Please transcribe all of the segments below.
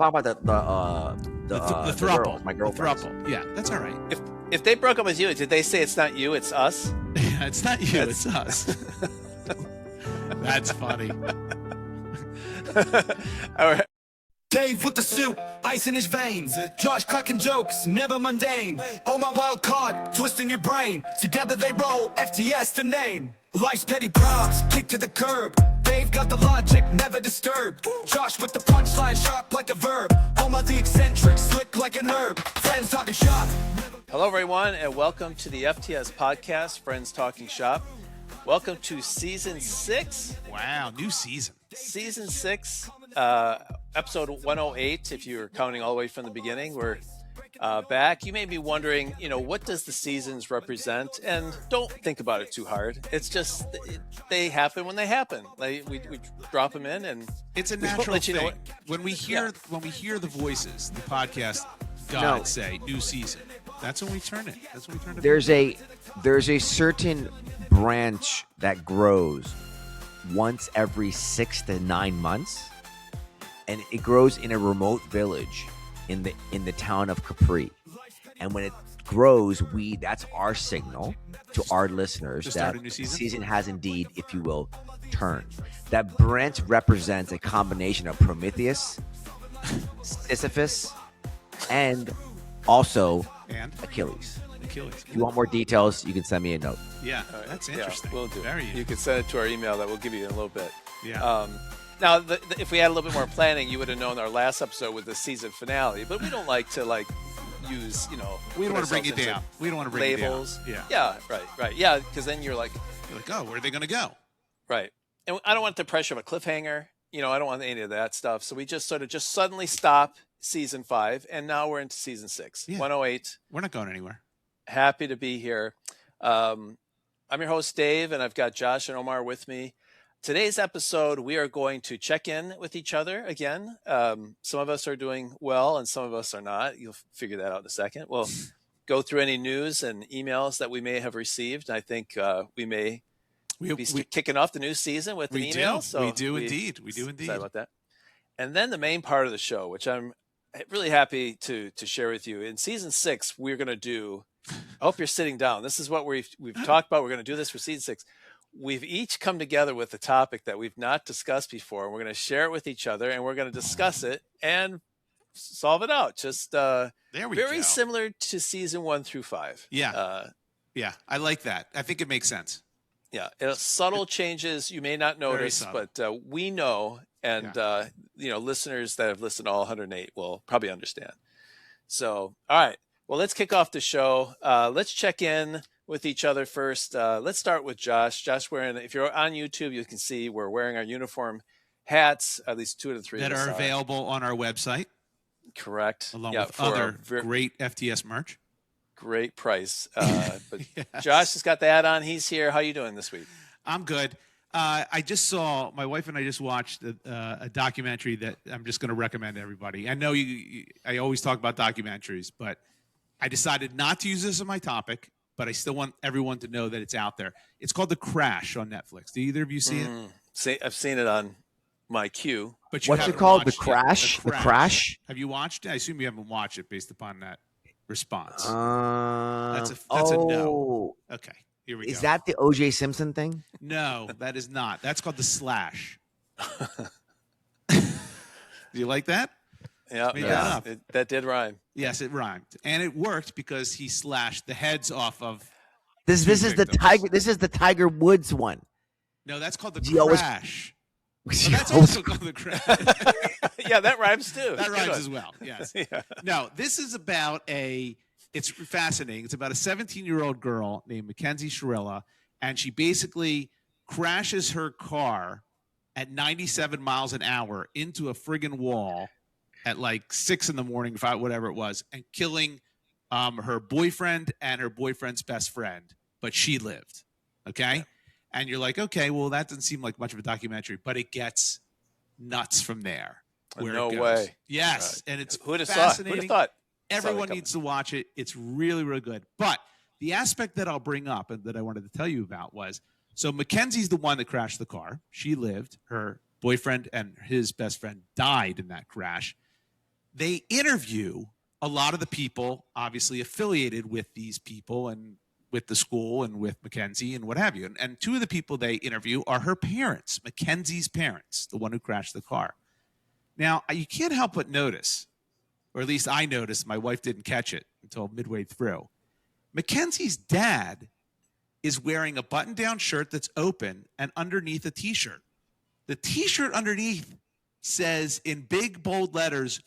talking about the throuple. girls, my girlfriends. The throuple. Yeah, that's all right. If they broke up with you, did they say it's not you, it's us? Yeah, it's not you, it's us. That's funny. All right. Dave with the suit, ice in his veins. Josh cracking jokes, never mundane. Omar wild card, twisting your brain. Together they roll, FTS the name. Life's petty props, kick to the curb. Dave got the logic, never disturbed. Josh with the punchline, sharp like a verb. Omar the eccentric, slick like an herb. Friends talking shop. Hello, everyone, and welcome to the FTS podcast, Friends Talking Shop. Welcome to Season 6. Wow, new season. Season 6, episode 108, if you're counting all the way from the beginning. We're back. You may be wondering, what does the seasons represent? And don't think about it too hard. It's just, they happen when they happen. We drop them in, and it's a natural thing. know when we hear the voices, the podcast gods say new season. That's when we turn it. That's when we turn it. There's a certain branch that grows once every 6 to 9 months, and it grows in a remote village in the town of Capri. And when it grows, that's our signal to our listeners that the season has indeed, if you will, turned. That branch represents a combination of Prometheus, Sisyphus, and also Achilles. If you want more details, you can send me a note. Yeah, that's interesting. Yeah, we'll do. Very you can send it to our email that we'll give you in a little bit. Yeah. Now, if we had a little bit more planning, you would have known our last episode with the season finale. But we don't like to use we don't want to bring it down. We don't want to bring labels. It down. Yeah. Right. Yeah, because then you're like, oh, where are they going to go? Right. And I don't want the pressure of a cliffhanger. I don't want any of that stuff. So we just suddenly stop season 5, and now we're into season 6, 108. We're not going anywhere. Happy to be here. I'm your host, Dave, and I've got Josh and Omar with me. Today's episode, we are going to check in with each other again. Some of us are doing well, and some of us are not. You'll figure that out in a second. We'll go through any news and emails that we may have received. I think we may be kicking off the new season with an email. We do indeed. Sorry about that. And then the main part of the show, which I'm really happy to share with you. In season 6, we're going to do, I hope you're sitting down. This is what we've talked about. We're going to do this for season 6. We've each come together with a topic that we've not discussed before. We're going to share it with each other, and we're going to discuss it and solve it out. Just very similar to season 1 through 5. Yeah. I like that. I think it makes sense. Yeah. Subtle changes you may not notice, but we know. And, listeners that have listened to all 108 will probably understand. So, all right. Well, let's kick off the show. Let's check in with each other first. Let's start with Josh. Josh, if you're on YouTube, you can see we're wearing our uniform hats, at least 2 of the 3 that are available on our website. Correct. Along with other great FTS merch. Great price. But yes. Josh has got the hat on. He's here. How are you doing this week? I'm good. My wife and I just watched a documentary that I'm just going to recommend to everybody. I know I always talk about documentaries, but I decided not to use this as my topic, but I still want everyone to know that it's out there. It's called The Crash on Netflix. Do either of you see it? I've seen it on my queue. But what's it called? The Crash? The Crash? Have you watched it? I assume you haven't watched it based upon that response. That's a no. Okay. Here we go. Is that the O.J. Simpson thing? No, that is not. That's called The Slash. Do you like that? Yeah, that did rhyme. Yes, it rhymed, and it worked because he slashed the heads off of. This is the Tiger. This is the Tiger Woods one. No, that's called The Crash. That's also called The Crash. Yeah, that rhymes too. That rhymes as well. Yes. Yeah. No, this is about It's fascinating. It's about a 17-year-old girl named Mackenzie Shirella, and she basically crashes her car at 97 miles an hour into a friggin' wall at like 6 in the morning, whatever it was, and killing her boyfriend and her boyfriend's best friend. But she lived. Okay? Yeah. And you're like, okay, well, that doesn't seem like much of a documentary, but it gets nuts from there. No way. Yes. And it's Who'd have fascinating. thought? Everyone needs to watch it. It's really, really good. But the aspect that I'll bring up and that I wanted to tell you about was, so Mackenzie's the one that crashed the car. She lived. Her boyfriend and his best friend died in that crash. they interview a lot of the people obviously affiliated with these people and with the school and with Mackenzie and what have you. And two of the people they interview are her parents, Mackenzie's parents, the one who crashed the car. Now, you can't help but notice, or at least I noticed, my wife didn't catch it until midway through. Mackenzie's dad is wearing a button-down shirt that's open and underneath a T-shirt. The T-shirt underneath says in big, bold letters,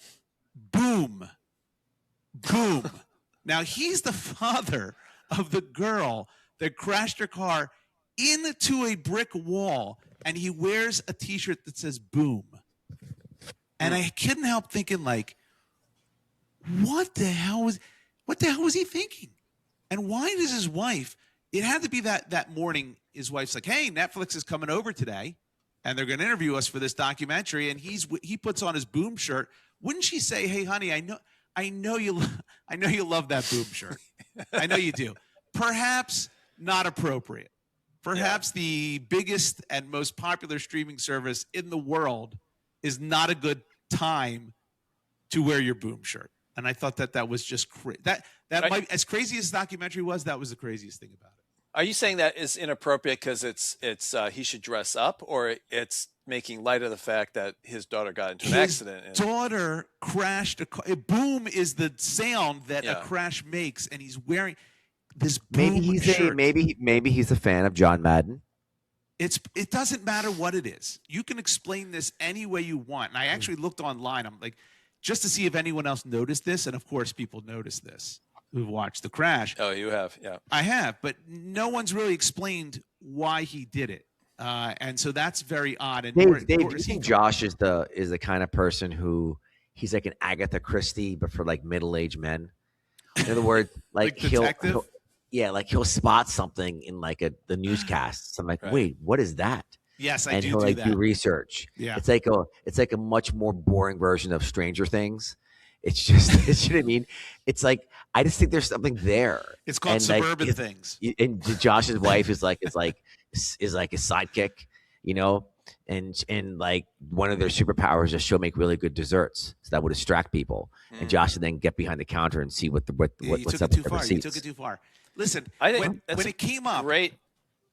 boom, boom. Now, he's the father of the girl that crashed her car into a brick wall, and he wears a T-shirt that says boom. And I couldn't help thinking, like, what the hell was he thinking? And why does his wife, it had to be that morning, his wife's like, hey, Netflix is coming over today, and they're going to interview us for this documentary, and he puts on his boom shirt. Wouldn't she say, hey, honey, I know you love that boom shirt. I know you do. Perhaps not appropriate. Perhaps the biggest and most popular streaming service in the world is not a good time to wear your boom shirt. And I thought that was just that might, as crazy as the documentary was, that was the craziest thing about it. Are you saying that is inappropriate because it's he should dress up, or it's making light of the fact that his daughter got into an accident? His daughter crashed a car. Boom is the sound that a crash makes, and he's wearing this boom shirt. Maybe he's a fan of John Madden. It doesn't matter what it is. You can explain this any way you want. And I actually looked online. I'm like, just to see if anyone else noticed this, and of course, people noticed this who've watched the crash. Oh, you have, yeah. I have, but no one's really explained why he did it, and so that's very odd. And Dave, do you think Josh is the kind of person who he's like an Agatha Christie, but for like middle-aged men? In other words, like he'll spot something in like the newscasts. I'm like, wait, what is that? Yes, and he'll like do research. Yeah, it's like a much more boring version of Stranger Things. It's just, you know what I mean? It's like, I just think there's something there. It's called Suburban Things. And Josh's wife is like his sidekick, you know, and like one of their superpowers is she'll make really good desserts, so that would distract people. And Josh would then get behind the counter and see what's up with the receipts. You took it too far. Listen, when it came up,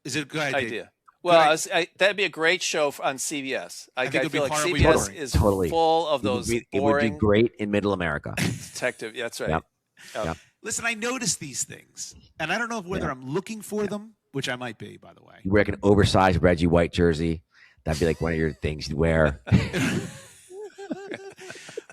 is it a good idea? Well, that'd be a great show on CBS. I feel like CBS is full of those boring. It would be great in Middle America. Detective, that's right. Yep. Listen, I noticed these things, and I don't know whether I'm looking for them, which I might be, by the way. You wear an oversized Reggie White jersey. That'd be like one of your things you'd wear.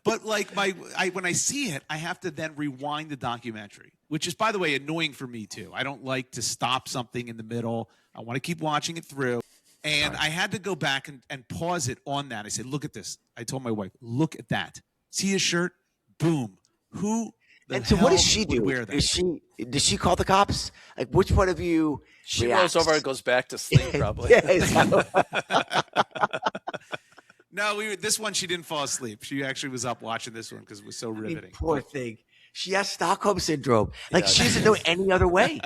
But like when I see it, I have to then rewind the documentary, which is, by the way, annoying for me too. I don't like to stop something in the middle. I want to keep watching it through. And I had to go back and pause it on that. I said, look at this. I told my wife, look at that. See his shirt? Boom. Who the And so hell what does she do? wear that? Does she call the cops? Like, which one of you She reacts? rolls over and goes back to sleep, probably. Yeah, exactly. No, this one she didn't fall asleep. She actually was up watching this one because it was so riveting. Poor thing. She has Stockholm syndrome. Like, she doesn't know any other way.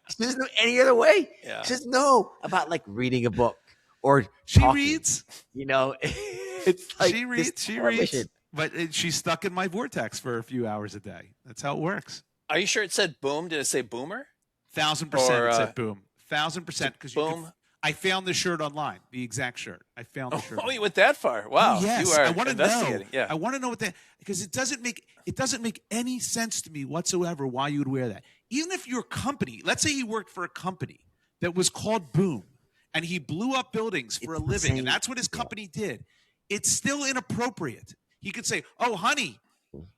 She doesn't know any other way. Yeah. She doesn't know about like reading a book or She talking. reads. You know, it's like She reads. But she's stuck in my vortex for a few hours a day. That's how it works. Are you sure it said boom? Did it say boomer? 1,000% it said boom. 1,000% because boom. I found the shirt online, the exact shirt. I found the shirt. Oh, you went that far? Wow. Oh, yes. You are I want to know. Yeah. I want to know what that, because it doesn't make any sense to me whatsoever why you would wear that. Even if your company, let's say he worked for a company that was called Boom, and he blew up buildings for a living, and that's what his company did. It's still inappropriate. He could say, "Oh, honey,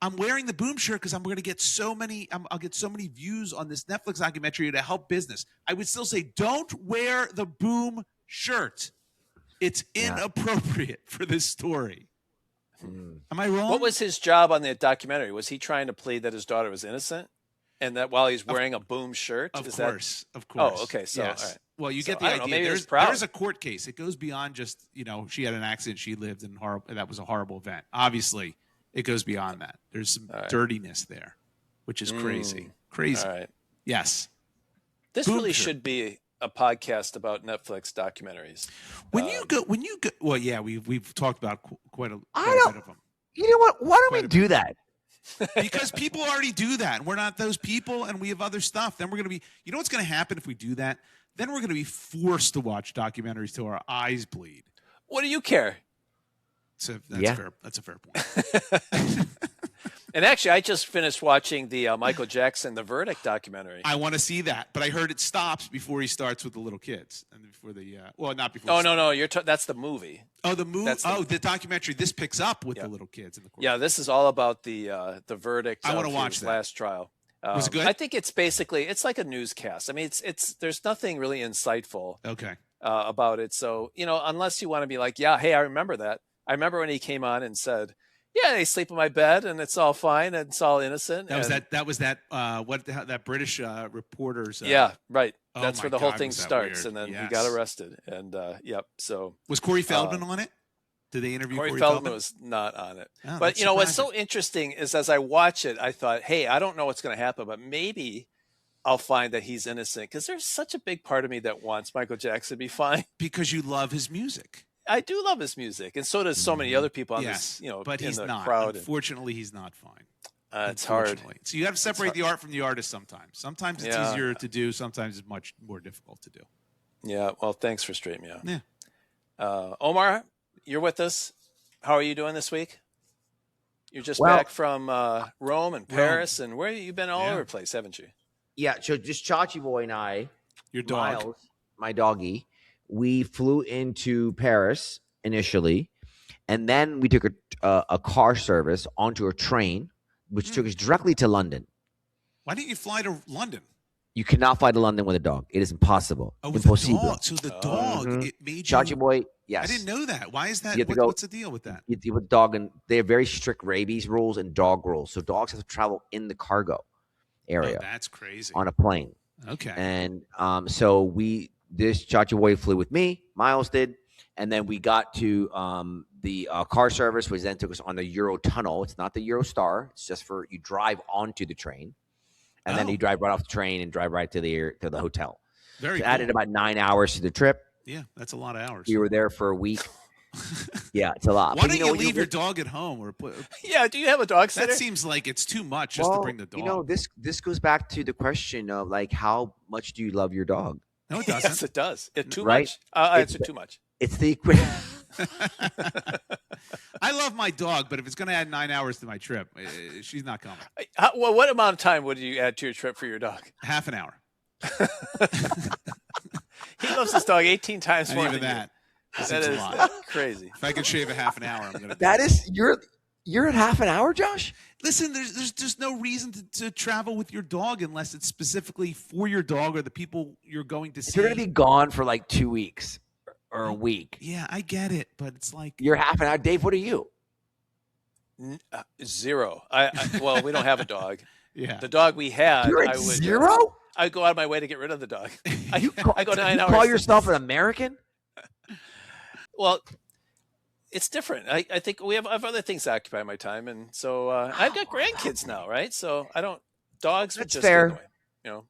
I'm wearing the Boom shirt because I'm going to get I'll get so many views on this Netflix documentary to help business." I would still say, don't wear the Boom shirt. It's inappropriate for this story. Am I wrong? What was his job on the documentary? Was he trying to plead that his daughter was innocent, and that while he's wearing a Boom shirt? Of course. Oh, okay. So, yes. all right. Well, you get the I don't idea. know, maybe There's a court case. It goes beyond just, she had an accident. She lived in that was a horrible event. Obviously, it goes beyond that. There's some dirtiness there, which is crazy. Crazy. All right. Yes. This really should be a podcast about Netflix documentaries. When you go, well, yeah, we've talked about quite a bit of them. You know what? Why don't Quite we a do that? because people already do that. We're not those people, and we have other stuff. Then we're going to be, you know what's going to happen if we do that? Then we're going to be forced to watch documentaries till our eyes bleed. What do you care? So Yeah. that's a fair point. And actually, I just finished watching the Michael Jackson The Verdict documentary. I want to see that, but I heard it stops before he starts with the little kids and before the well, not before. Oh no, that's the movie. Oh, the movie. That's The documentary. This picks up with the little kids in the court. Yeah, this is all about the verdict. I want of to watch his that. last trial. Was it good? I think it's basically like a newscast. I mean, it's there's nothing really insightful Okay. about it. So unless you want to be like, yeah, hey, I remember that. I remember when he came on and said, yeah, they sleep in my bed and it's all fine and it's all innocent. That was that that British reporter's. Yeah, right. Oh That's my where the whole God, thing was that starts, weird. and then he Yes. got arrested. And yep. So Was Corey Feldman on it? Did they interview Corey Corey Feldman was not on it. Oh, But that's what's so surprising. interesting is as I watch it, I thought, hey, I don't know what's going to happen, but maybe I'll find that he's innocent because there's such a big part of me that wants Michael Jackson to be fine. Because you love his music. I do love his music, and so does so many other people on Yes, this, but in he's the not. crowd. Unfortunately, he's not fine. It's hard. Unfortunately. So you have to separate the art from the artist sometimes. Sometimes it's Yeah. easier to do. Sometimes it's much more difficult to do. Yeah. Well, thanks for straightening me out. Yeah. Omar, you're with us. How are you doing this week? You're just Well- back from Rome and Paris, and where you've been all Yeah. over the place, haven't you? Yeah, so just Chachi Boy and I, Your dog. Miles, my doggy, we flew into Paris initially, and then we took a car service onto a train, which took us directly to London. Why didn't you fly to London? You cannot fly to London with a dog. It is impossible. Oh, with the Impossible. dog. So the dog, Mhm. it made you. Chachi Boy, yes. I didn't know that. Why is that? You have to go- What's the deal with that? You deal with dog, and they have very strict rabies rules and dog rules. So dogs have to travel in the cargo area Oh, that's crazy. on a plane. Okay. And so this Chachi Boy flew with me, Miles did, and then we got to the car service, which then took us on the Euro tunnel. It's not the Eurostar. It's just for you drive onto the train, and then Oh. you drive right off the train and drive right to the hotel. Very So cool. added about 9 hours to the trip. Yeah, that's a lot of hours. We were there for a week. Yeah, it's a lot. Why But don't you when leave your with- dog at home or put? Yeah. Do you have a dog sitter? That seems like it's too much just to Well, bring the dog. You know, this goes back to the question of like, how much do you love your dog? No, it Yes, doesn't. it does. It too Right? much. It's- It's too much. It's the equivalent. I love my dog, but if it's going to add 9 hours to my trip, she's not coming. Well, what amount of time would you add to your trip for your dog? Half an hour. He loves his dog 18 times Not more even than that. you. That That seems is a lot. crazy. If I could shave a half an hour, I'm going to. That is you're at half an hour, Josh. Listen, there's just no reason to travel with your dog unless it's specifically for your dog or the people you're going to see. If you're gonna be gone for like 2 weeks or a week, Yeah, I get it, but it's like you're half an hour. Dave, what are you? Zero. Well, we don't have a dog. yeah. The dog we had, You're I at would zero. I'd go out of my way to get rid of the dog. I go 9 You hours. call yourself an American? Well, it's different. I think I have other things that occupy my time, and so I've got grandkids now, right? So I don't. Dogs would That's just fair. get away, you know.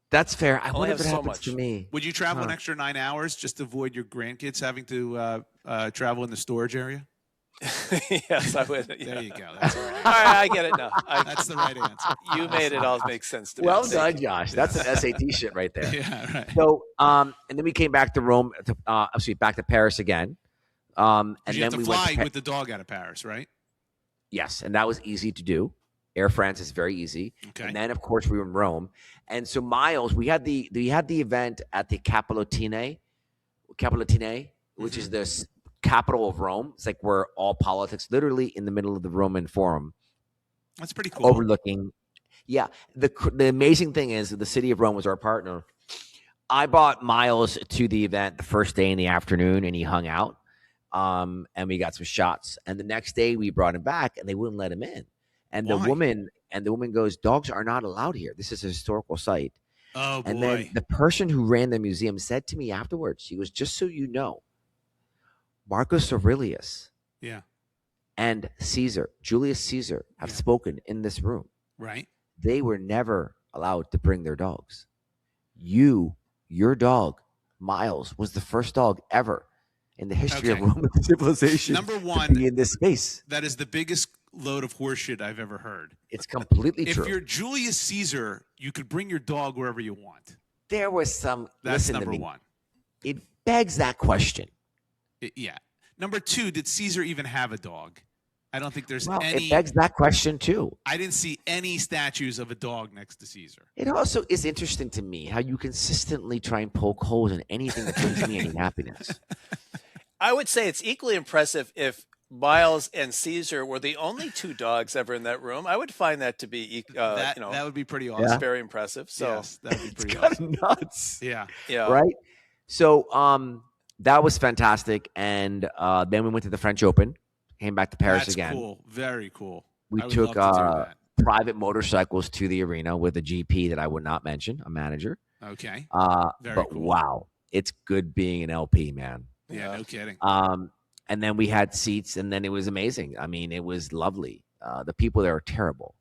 That's fair. I Only wonder if have it so happens much. to me. Would you travel an Huh. extra 9 hours just to avoid your grandkids having to travel in the storage area? Yes, I would. Yeah. There you go. That's all right. All right, I get it now. That's the right answer. You made it all make sense to me. Well Thank done, you. Josh. That's an SAT shit right there. Yeah, right. So, and then we came back to Rome. Back to Paris again. And You then have to we fly went to with the dog out of Paris, right? Yes, and that was easy to do. Air France is very easy. Okay. And then, of course, we were in Rome. And so, Miles, we had the event at the Capitolini, which is the capital of Rome. It's like where all politics, literally in the middle of the Roman Forum, That's pretty cool. overlooking. Yeah, the amazing thing is that the city of Rome was our partner. I brought Miles to the event the first day in the afternoon, and he hung out. And we got some shots. And the next day, we brought him back, and they wouldn't let him in. And Why? the woman goes, "Dogs are not allowed here. This is a historical site." Oh, boy. And then the person who ran the museum said to me afterwards, she goes, "Just so you know, Marcus Aurelius yeah, and Julius Caesar, have Yeah. spoken in this room. right. They were never allowed to bring their dogs. Your dog, Miles, was the first dog ever in the history of Okay. Roman civilization Number to one, be in this space." that is the biggest load of horseshit I've ever heard. It's completely If true. you're Julius Caesar, you could bring your dog wherever you want. There was some. That's listen to number me. one. It begs that question. Yeah. Number two, did Caesar even have a dog? I don't think there's Well, any. it begs that question too. I didn't see any statues of a dog next to Caesar. It also is interesting to me how you consistently try and poke holes in anything that brings me any happiness. I would say it's equally impressive if Miles and Caesar were the only two dogs ever in that room. I would find that to be, that would be pretty awesome. very impressive. So Yes, that would be pretty Kind awesome. of nuts. Yeah. Right. So that was fantastic, and then we went to the French Open. Came back to Paris That's again. cool. Very cool. We I would took love to do that. private motorcycles to the arena with a GP that I would not mention, a manager. Okay. Very But cool. wow, it's good being an LP, man. Yeah, no kidding. And then we had seats, and then it was amazing. I mean, it was lovely. The people there are terrible,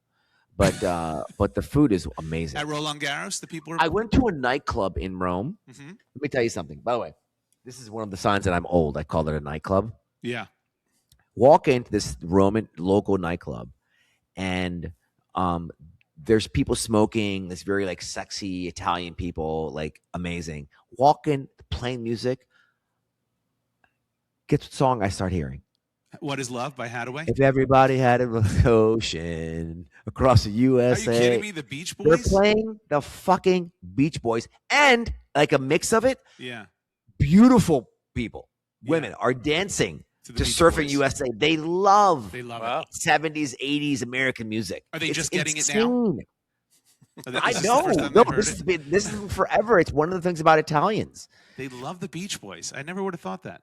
but the food is amazing. At Roland Garros, the people are. I went to a nightclub in Rome. Mhm. Let me tell you something. By the way, this is one of the signs that I'm old. I call it a nightclub. Yeah. Walk into this Roman local nightclub, and there's people smoking. This very like sexy Italian people, like amazing. Walk in, playing music. Guess what song I start hearing? What is Love by Hadaway? If everybody had an ocean across the Are you USA, kidding me? The Beach they're Boys? playing the fucking Beach Boys, and like a mix of it. Yeah. Beautiful people, Yeah. women are dancing To to the Beach Surfing Boys. USA. They love They love Wow. it. 70s, 80s American music. Are they It's just getting it insane. now? I This is the know. first time No, they've heard this it? has been this is forever. It's one of the things about Italians. They love the Beach Boys. I never would have thought that.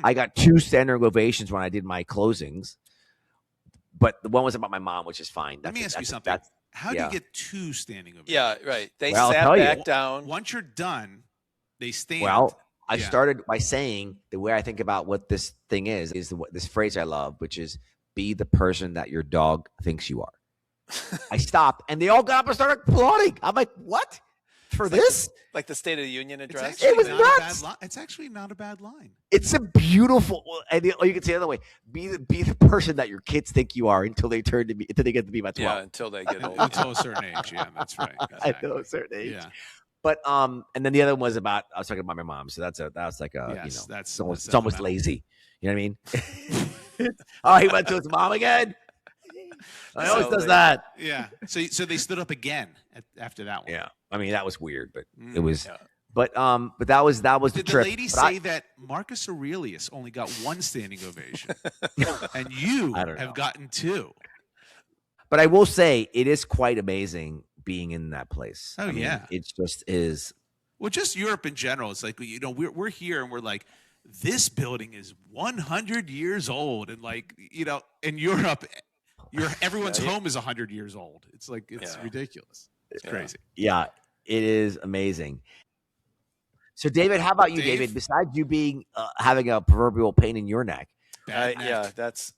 I got 2 standing ovations when I did my closings, but the one was about my mom, which is fine. Let me ask you that's- something. that's- How do yeah. you get 2 standing ovations? Yeah, right. They Well, I'll sat tell you. back down. Once you're done, they stand. Well, I Yeah. started by saying the way I think about what this thing is this phrase I love, which is be the person that your dog thinks you are. I stopped, and they all got up and started applauding. I'm like, what? For this? Like the State of the Union it's address. actually was not a nuts. bad line. It's actually not a bad line. It's a beautiful, and you can say the other way: be the person that your kids think you are until they turn to be until they get to be about 12. Yeah, until they get old. Until a certain age. Yeah, that's right. Until a certain age. Yeah. But and then the other one was about I was talking about my mom, so that's like a Yes, that's it's almost, that's it's almost about- lazy. You know what I mean? Oh, he went to his mom again. I always So does they- that. Yeah. So they stood up again after that one. Yeah, I mean that was weird, but Mm. it was. Yeah. But that was the Did the trip. lady But I- say that Marcus Aurelius only got 1 standing ovation, and you I don't have know. gotten 2? But I will say it is quite amazing being in that place. Oh, I mean, yeah. it just is. Well, just Europe in general. It's like we're here and we're like, this building is 100 years old, and like in Europe, everyone's home is 100 years old. It's like it's Yeah. ridiculous. It's Yeah. crazy. Yeah, it is amazing. So, David, how about you, Dave? David? Besides you being having a proverbial pain in your neck, Bad neck. Yeah, that's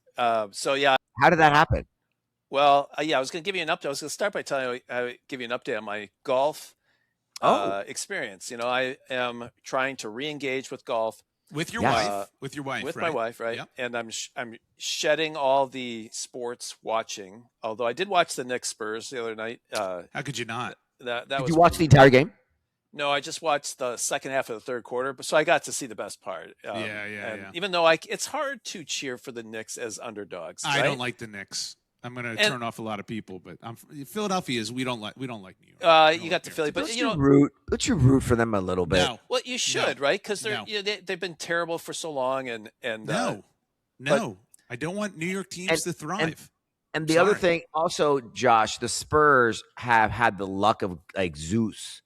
so. Yeah, how did that happen? well, yeah. I was going to give you an update. I was going to start by telling you, give you an update on my golf experience. I am trying to re-engage with golf With your Yes. wife. With your wife. with right? my wife, right? Yep. And I'm shedding all the sports watching. Although I did watch the Knicks Spurs the other night. How could you not? That Did was you watch the entire game? No, I just watched the second half of the third quarter, but so I got to see the best part. Yeah, and yeah. even though it's hard to cheer for the Knicks as underdogs. I right? don't like the Knicks. I'm going to And- turn off a lot of people, but Philadelphia is we don't like New York. We don't You got like the New Philly, York. but Don't you know, don't you root for them a little bit? No, well, you should, right? Because No. they've been terrible for so long, and no. I don't want New York teams to thrive. And the other Sorry. thing, also, Josh, the Spurs have had the luck of like Zeus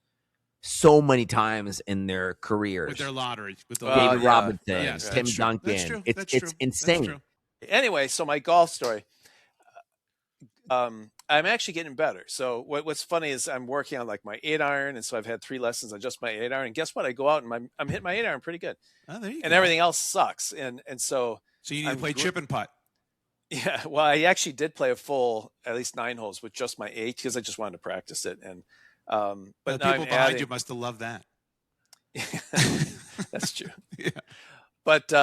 so many times in their careers. with their lottery, with the Well, David yeah. Robinson, Yes, Tim that's true. Duncan. That's true. It's That's true. That's insane. true. anyway, so my golf story. I'm actually getting better. So what's funny is I'm working on like my 8-iron, and so I've had 3 lessons on just my 8-iron. And guess what? I go out and I'm hitting my 8-iron pretty good, Oh, there you and go. everything else sucks. And so So you need to I'm play gr- chip and putt. yeah, well, I actually did play a full at least 9 holes with just my 8 because I just wanted to practice it. And but The now people I'm behind adding- you must have loved that. That's true. Yeah. But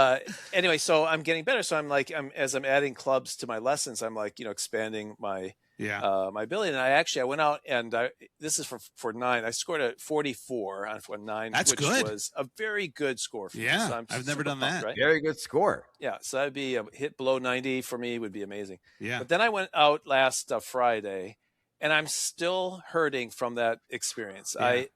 anyway, so I'm getting better. So I'm like, as I'm adding clubs to my lessons, I'm like, expanding my my ability. And I went out and this is for 9. I scored a 44 on 9, That's which good. was a very good score for me. Yeah, So I've never done pumped, that. right? Very good score. Yeah, so that'd be a hit below 90 for me would be amazing. Yeah. But then I went out last Friday, and I'm still hurting from that experience. I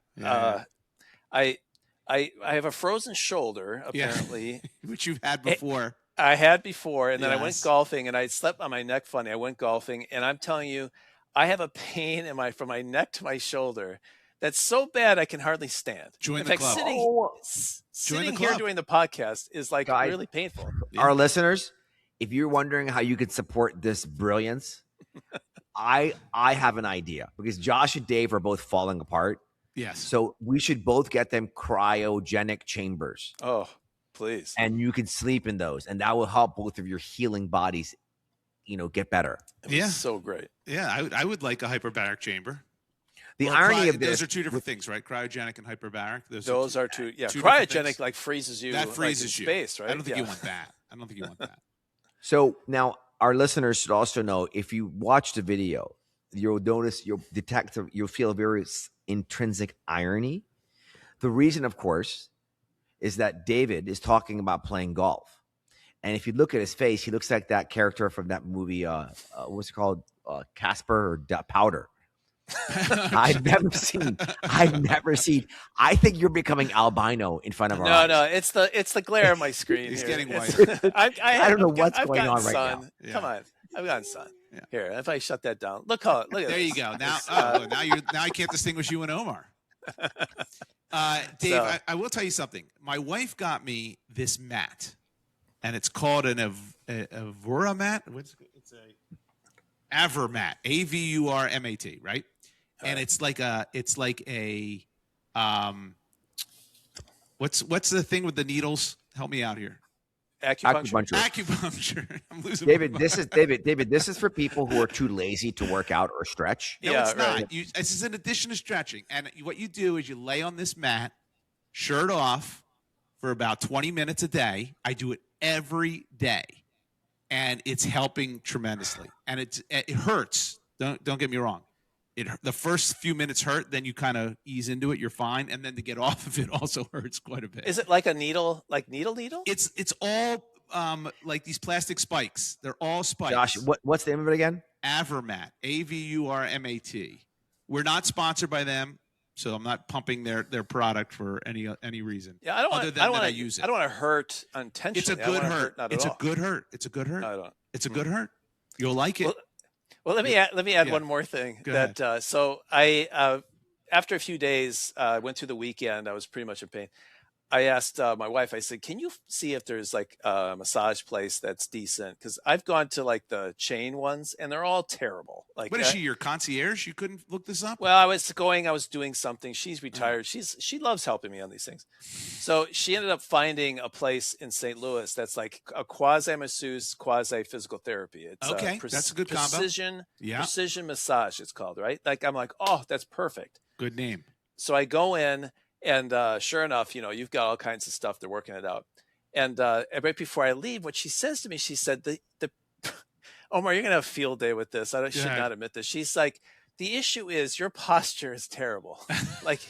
have a frozen shoulder apparently, which you've had before. I had before, and then I went Yes. golfing, and I slept on my neck funny. I went golfing, and I'm telling you, I have a pain from my neck to my shoulder that's so bad I can hardly stand. Join In the fact, club. sitting the here club. doing the podcast is like Guys, really painful. Our listeners, if you're wondering how you could support this brilliance, I have an idea, because Josh and Dave are both falling apart. Yes. So we should both get them cryogenic chambers, Oh, please. and you can sleep in those, and that will help both of your healing bodies, get better. It was so great. Yeah, I would like a hyperbaric chamber. The Well, irony of this, those are two different things, right? Cryogenic and hyperbaric. Those are two. Yeah, two different cryogenic things. like freezes you. That like, freezes in you. space, right? I don't think you want that. I don't think you want that. So now our listeners should also know, if you watch the video, you'll notice, you'll feel a very intrinsic irony. The reason, of course, is that David is talking about playing golf. And if you look at his face, he looks like that character from that movie, what's it called? Casper or Powder. I've never seen. I think you're becoming albino in front of our eyes. No, it's the glare on my screen. He's here. getting It's- whiter. I don't know what's I've going gotten on right sun. now. Yeah. Come on, I've gotten sun. Yeah. Here, if I shut that down, look at There this. you go. Now, It's, now I can't distinguish you and Omar. Dave, So- I will tell you something. My wife got me this mat, and it's called an Avura mat. It's a Avermat, AVURMAT, right? And it's like a what's the thing with the needles? Help me out here. acupuncture. Acupuncture. I'm losing David, my this mind. is David. This is for people who are too lazy to work out or stretch. No, Yeah, it's not. right. This is in addition to stretching. And what you do is you lay on this mat, shirt off, for about 20 minutes a day. I do it every day, and it's helping tremendously. And it hurts. Don't get me wrong. The first few minutes hurt, then you kind of ease into it. You're fine, and then to get off of it also hurts quite a bit. Is it like a needle? Like needle? It's all like these plastic spikes. They're all spikes. Josh, what's the name of it again? Avermat, AVURMAT. We're not sponsored by them, so I'm not pumping their product for any reason. Yeah, I don't other want. than I don't that want I to use it. I don't want to hurt unintentionally. It's a I don't good wanna hurt. Not It's at a all. good hurt. It's a good hurt. No, I don't. It's a good hurt. You'll like it. Well, let me add Yeah. one more thing. Go That so I after a few days, went through the weekend. I was pretty much in pain. I asked my wife. I said, "Can you see if there's like a massage place that's decent?" Because I've gone to like the chain ones, and they're all terrible. Like, What is she, your concierge? You couldn't look this up? well, I was doing something. She's retired. She loves helping me on these things. So she ended up finding a place in St. Louis that's like a quasi masseuse, quasi physical therapy. It's Okay, that's a good combo. Precision massage. It's called, right? Like I'm like, oh, that's perfect. Good name. So I go in, and sure enough, you've got all kinds of stuff. They're working it out. And right before I leave, what she says to me, she said, "The Omar, you're gonna have a field day with this. I should Yeah. not admit this." She's like, "The issue is your posture is terrible." Like,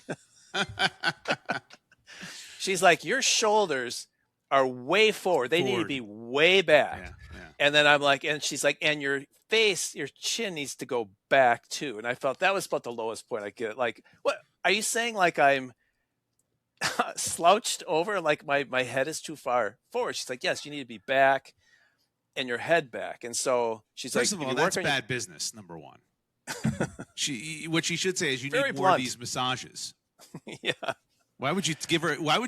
she's like, "Your shoulders are way forward. They need to Forward. be way back." Yeah. And then I'm like, and she's like, "And your face, your chin needs to go back too." And I felt that was about the lowest point I get. Like, what are you saying? Like I'm slouched over, like my head is too far forward? She's like, "Yes, you need to be back and your head back." And so she's First like, of all, "If you that's work on bad business, number one. What she should say is you Very need more of blunt. these massages. Yeah. Why would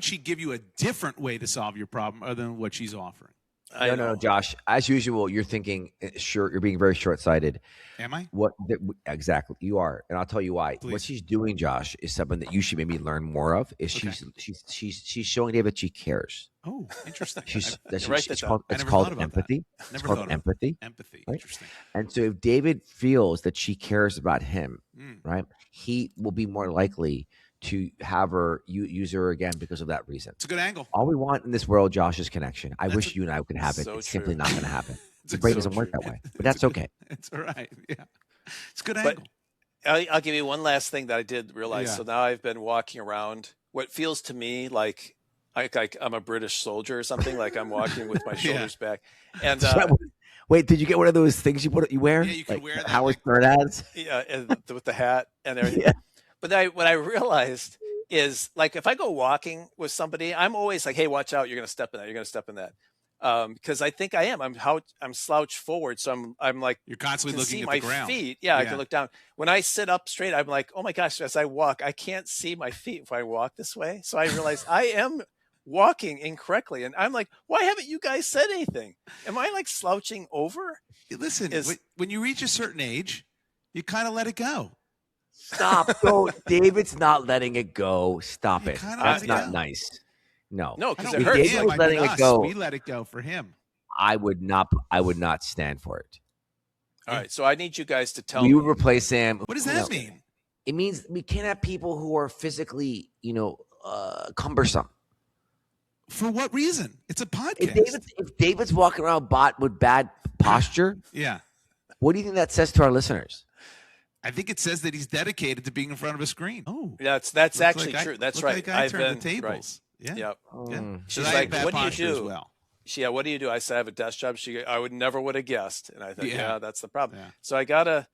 she give you a different way to solve your problem other than what she's offering? I know. No, Josh. As usual, you're thinking short. You're being very short-sighted. Am I? Exactly you are, and I'll tell you why. Please. What she's doing, Josh, is something that you should maybe learn more of. Is Okay. she's showing David that she cares. Oh, interesting. Write that It's down. called, I it's never called thought about empathy. It's Never called thought of it. empathy. Empathy. Right? Interesting. And so, if David feels that she cares about him, Mm. right, he will be more likely to have her use her again because of that reason. It's a good angle. All we want in this world, Josh, is connection. I wish you and I could have it. so It's simply true. not going to happen. It's The brain so doesn't work true. that way, but that's okay. It's all right. Yeah, it's a good But angle. I'll give you one last thing that I did realize. Yeah. So now I've been walking around what feels to me like I'm a British soldier or something. Like I'm walking with my shoulders back. And Wait, did you get one of those things you wear? Yeah, you can like wear that, Howard Stern ads. yeah, and with the hat and everything. Yeah. But what I realized is like if I go walking with somebody, I'm always like, "Hey, watch out! You're going to step in that. You're going to step in that." Because I think I am. I'm slouched forward, so I'm like You're constantly can looking see at my the ground. feet. Yeah, I Yeah. can look down. When I sit up straight, I'm like, oh my gosh! As I walk, I can't see my feet if I walk this way. So I realize I am walking incorrectly, and I'm like, why haven't you guys said anything? Am I like slouching over? Listen, when you reach a certain age, you kind of let it go. Stop. No, David's not letting it go. Stop it. kinda That's let it not go. nice. No. No, I because don't it If hurts. David him, was I letting mean it us. go, We let it go for him. I would not stand for it. All right, so I need you guys to tell We me. would replace Sam. What does No. that mean? It means we can't have people who are physically, cumbersome. For what reason? It's a If podcast. David's walking around with bad posture, Yeah. what do you think that says to our listeners? I think it says that he's dedicated to being in front of a screen. Oh, That's looks actually like true. That's Look right. Like I I've turned been the right. tables. Yeah. Yep. Yeah. Mm. She's I have like, bad "What do you posture as do?" well. Yeah, what do you do? I said I have a desk job. I would never would have guessed, and I thought, Yeah. yeah, that's the problem. Yeah. So I gotta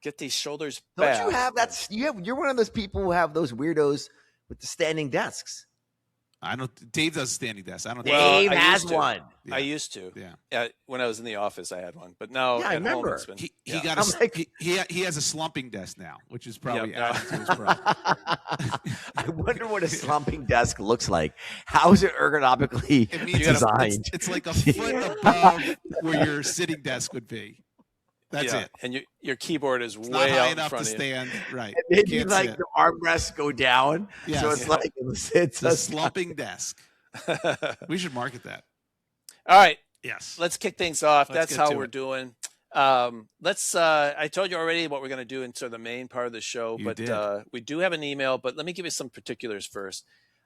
get these shoulders Don't back. you have that? You're one of those people who have those weirdos with the standing desks. I don't. Dave does a standing desk. I don't. Well, Dave I has used to. one. Yeah. I used to. Yeah. When I was in the office, I had one, but now Yeah, I at home remember. it's been. He yeah. got I'm like- he has a slumping desk now, which is probably Yep. adding to his problem. I wonder what a slumping desk looks like. How is it ergonomically It means designed? it's like a foot above where your sitting desk would be. That's Yeah, it. and your keyboard is It's way not high out in enough to front of you. stand. Right. Maybe Can't like sit. the armrests go down, Yes. so it's Yeah. like it's It's a a slumping desk. We should market that. All right, Yes. let's kick things off. Let's That's get how to we're it. doing. Let's. I told you already what we're going to do in sort of the main part of the show, You but did. we do have an email. But let me give you some particulars first.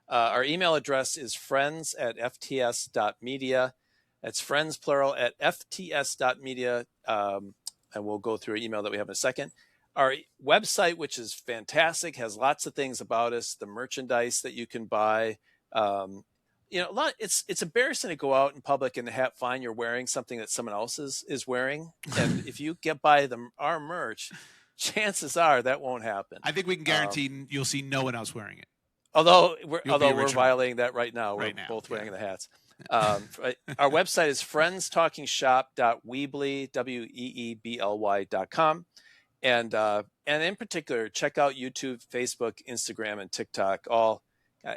Our email address is friends@fts.media. That's friends plural at fts.media. And we'll go through an email that we have in a second. Our website, which is fantastic, has lots of things about us. The merchandise that you can buy. A lot. It's embarrassing to go out in public and find you're wearing something that someone else is wearing. And if you get by our merch, chances are that won't happen. I think we can guarantee you'll see no one else wearing it. Although You'll we're be original. violating that right now. Right We're now, both wearing yeah. the hats. Our website is friendstalkingshop.weebly, weebly.com. And in particular, check out YouTube, Facebook, Instagram, and TikTok, all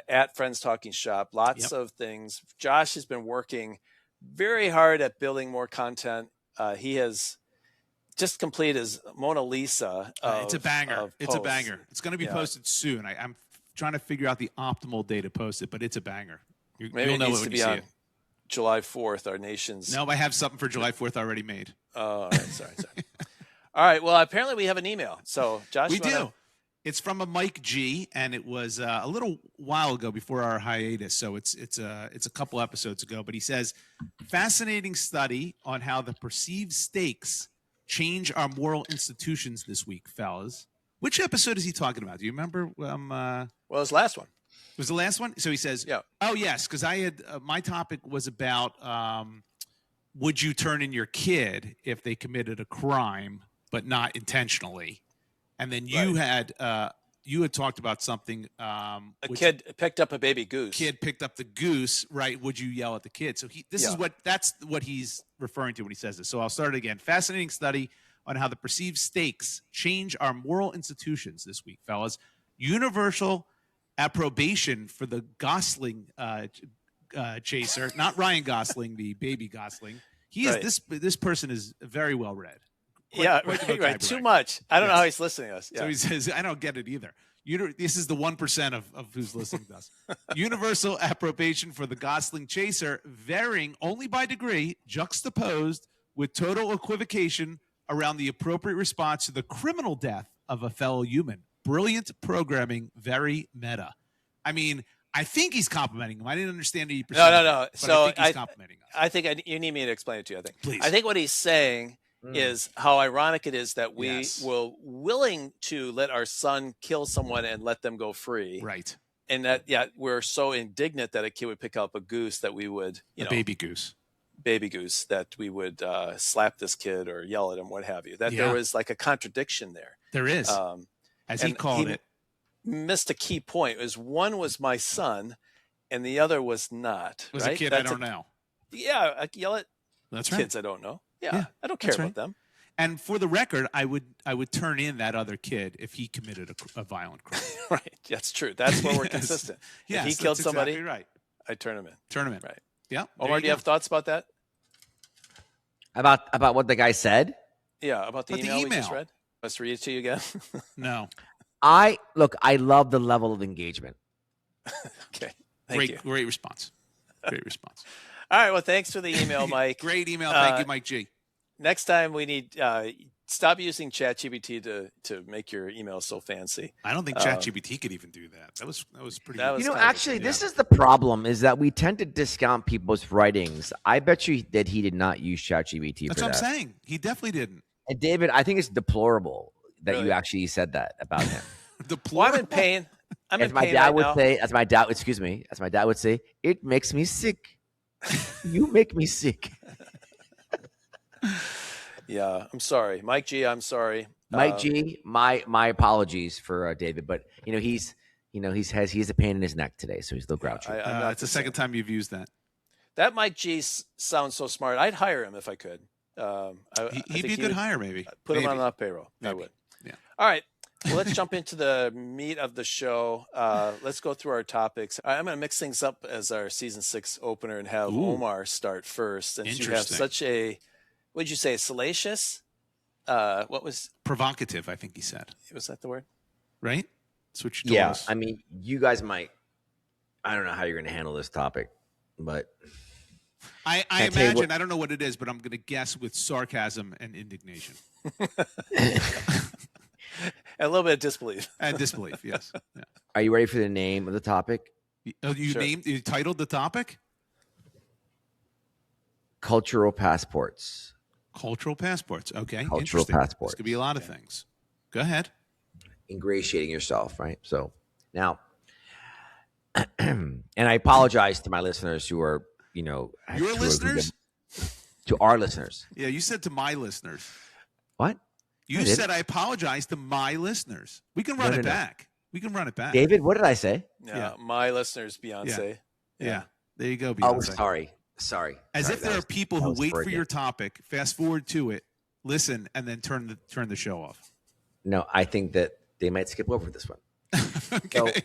at Friends Talking Shop. Lots of things. Josh has been working very hard at building more content. He has just completed his Mona Lisa. It's a banger. It's a posts. banger. It's going to be Yeah. posted soon. I'm trying to figure out the optimal day to post it, but it's a banger. Maybe You'll it know needs it to when be you see on it. July 4th, our nation's. No, I have something for July 4th already made. All right, sorry. All right. Well, apparently we have an email. So, Josh, We you wanna- do. It's from a Mike G, and it was a little while ago before our hiatus, so it's a couple episodes ago. But he says, fascinating study on how the perceived stakes change our moral institutions this week, fellas. Which episode is he talking about? Do you remember? Well, his last one. Was the last one? So he says, Yeah. oh, yes, because I had my topic was about would you turn in your kid if they committed a crime, but not intentionally? And then you had talked about something. A kid picked up a baby goose. Kid picked up the goose, right? Would you yell at the kid? So that's what he's referring to when he says this. So I'll start it again. Fascinating study on how the perceived stakes change our moral institutions this week, fellas. Universal approbation for the Gosling chaser, not Ryan Gosling, the baby Gosling. He is this person is very well read. Quite the right. vocabulary. Too Right. much. I don't know how he's listening to us. Yeah. So he says, I don't get it either. This is the 1% of who's listening to us. Universal approbation for the Gosling chaser, varying only by degree, juxtaposed with total equivocation around the appropriate response to the criminal death of a fellow human. brilliant programming, very meta. I mean, I think he's complimenting him. I didn't understand 80%. No. So I think he's complimenting us. I think you need me to explain it to you. I think. Please. I think what he's saying is how ironic it is that we Yes. were willing to let our son kill someone and let them go free. Right. And that, we're so indignant that a kid would pick up a goose that we would, Baby goose, that we would slap this kid or yell at him, what have you. That Yeah. there was like a contradiction there. There is, as he and called it. Missed a key point. Is one was my son, and the other was not. It was right? a kid That's I don't know. Yeah, I yell at That's right. kids I don't know. Yeah, Yeah, I don't care that's about right. them. And for the record, I would turn in that other kid if he committed a violent crime. Right, that's true. That's where we're Yes. consistent. Yes, if he killed that's somebody, exactly right. I turn him in. Turn him in. Right. Yeah. Omar, do you have thoughts about that? About what the guy said? Yeah, about the But the email we just email. read. Let's read it to you again. No. I love the level of engagement. Okay. Thank you. Great response. Great response. All right. Well, thanks for the email, Mike. Great email. Thank you, Mike G. Next time we need stop using ChatGPT to make your email so fancy. I don't think ChatGPT could even do that. That was pretty. That was You know, kind of- actually, this is the problem: is that we tend to discount people's writings. I bet you that he did not use ChatGPT That's for what that. I'm saying. He definitely didn't. And David, I think it's deplorable that Really? you actually said that about him. Well, I'm in pain. I'm As in my pain dad right would now. say, as my dad would say, it makes me sick. You make me sick. Yeah, I'm sorry, Mike G. I'm sorry, Mike G, my apologies for David, but he's a pain in his neck today, so he's a little grouchy. I'm not It's the second time you've used that. That Mike G sounds so smart. I'd hire him if I could. He'd be a good hire, maybe. Put him Maybe. on our payroll. I Maybe. would. Yeah. All right. Well, let's jump into the meat of the show. Let's go through our topics. I'm going to mix things up as our season 6 opener and have Ooh. Omar start first. Since you have Interesting. such a, what did you say, salacious? What was Provocative, I think he said. was that the word? Right? That's what you told Yeah, us. I mean, you guys might. I don't know how you're going to handle this topic, but I tell you imagine, what- I don't know what it is, but I'm going to guess with sarcasm and indignation. And a little bit of disbelief. And disbelief, yes. Yeah. are you ready for the name of the topic? Oh, Sure. you titled the topic? Cultural passports. Cultural passports. Okay. Cultural Interesting. passports. This could be a lot of things. Go ahead. Ingratiating yourself, right? So now, and I apologize to my listeners who are, Your who are- listeners? to our listeners. Yeah, you said to my listeners. What? You I didn't. said I apologize to my listeners. We can run No, it no. back. We can run it back. David, what did I say? Yeah, Yeah. my listeners, Beyonce. Yeah. There you go, Oh, Beyonce. sorry. As Sorry, if there that are was- people that who was wait for Freudian. your topic, fast forward to it, listen, and then turn the show off. No, I think that they might skip over this one. Okay.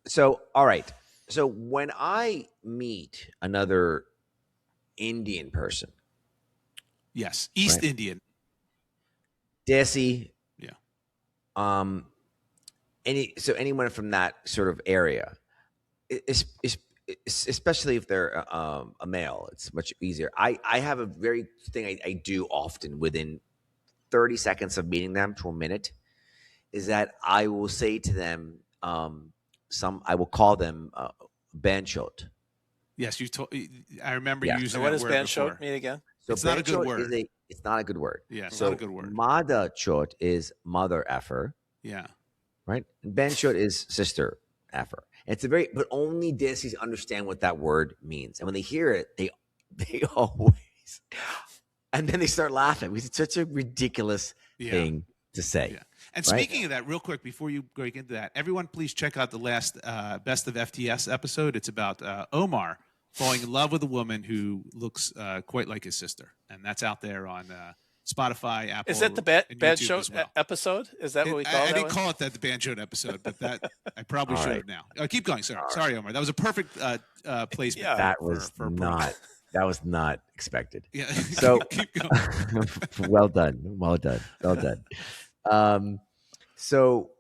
So all right. So when I meet another Indian person, Yes. East Right. Indian. Desi, Yeah. anyone from that sort of area, especially if they're a male, it's much easier. I have a very thing I do often within 30 seconds of meeting them to a minute is that I will say to them, I will call them Banchot. Yes, you told. I remember Yeah. you using So what that does word Banshot before. mean again? So It's not a good Banchot word. it's not a good word. Yeah, it's So not a good word. Mada Chot is mother effer, Yeah. right? And Banchot is sister effer. It's but only Desis understand what that word means. And when they hear it, they always, and then they start laughing because it's such a ridiculous Yeah. thing to say. Yeah. And Right? speaking of that, real quick, before you break into that, everyone please check out the last Best of FTS episode. It's about Omar falling in love with a woman who looks quite like his sister. And that's out there on Spotify, Apple. Is that the and bad YouTube show as well. episode? Is that what we call I that didn't one? call it that, the Banjo episode, but that I probably All should right. have now. Keep going. Sorry, Omar. That was a perfect placement. Yeah. That was for a break. that was not expected. Yeah. So- keep going. Well done. So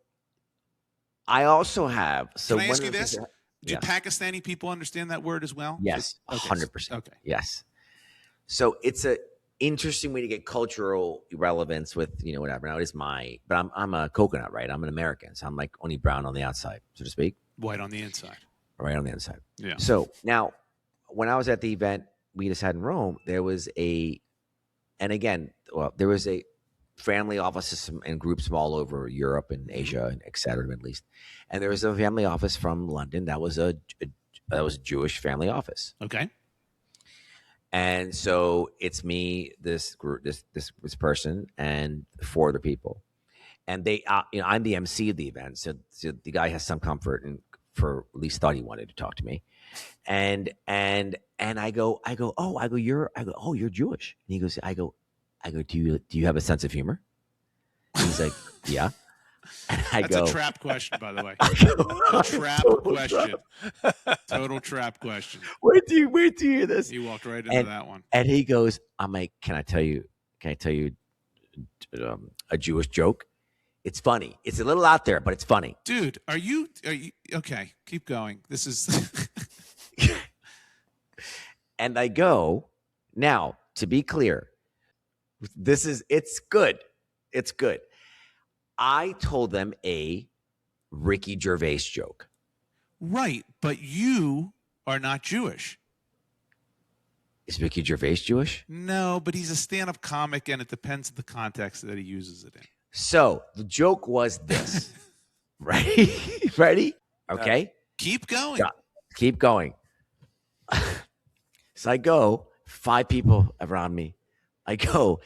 I also have. So Can I one ask of you the things this? that- Do Yeah. Pakistani people understand that word as well? Yes, Okay. 100%. Okay. Yes. So it's a interesting way to get cultural relevance with, whatever. Now it is but I'm a coconut, right? I'm an American, so I'm like only brown on the outside, so to speak. White on the inside. Right on the inside. Yeah. So now, when I was at the event we just had in Rome, there was a family offices and groups from all over Europe and Asia and et cetera, Middle East. And there was a family office from London that was a Jewish family office. Okay. And so it's me, this group, this person, and 4 other people. And they, I'm the MC of the event, so the guy has some comfort and for at least thought he wanted to talk to me. And I go, you're Jewish. And he goes, I go, do you have a sense of humor? And he's like, yeah. And That's a trap question, by the way. Total trap question. Wait till you hear this. You walked right into that one. And he goes, I'm like, can I tell you a Jewish joke? It's funny. It's a little out there, but it's funny. Dude, are you okay? Keep going. This is And I go, now, to be clear, it's good. It's good. I told them a Ricky Gervais joke. Right, but you are not Jewish. Is Ricky Gervais Jewish? No, but he's a stand-up comic, and it depends on the context that he uses it in. So the joke was this. Ready? Okay. Keep going. Yeah, keep going. So I go, 5 people around me. I go,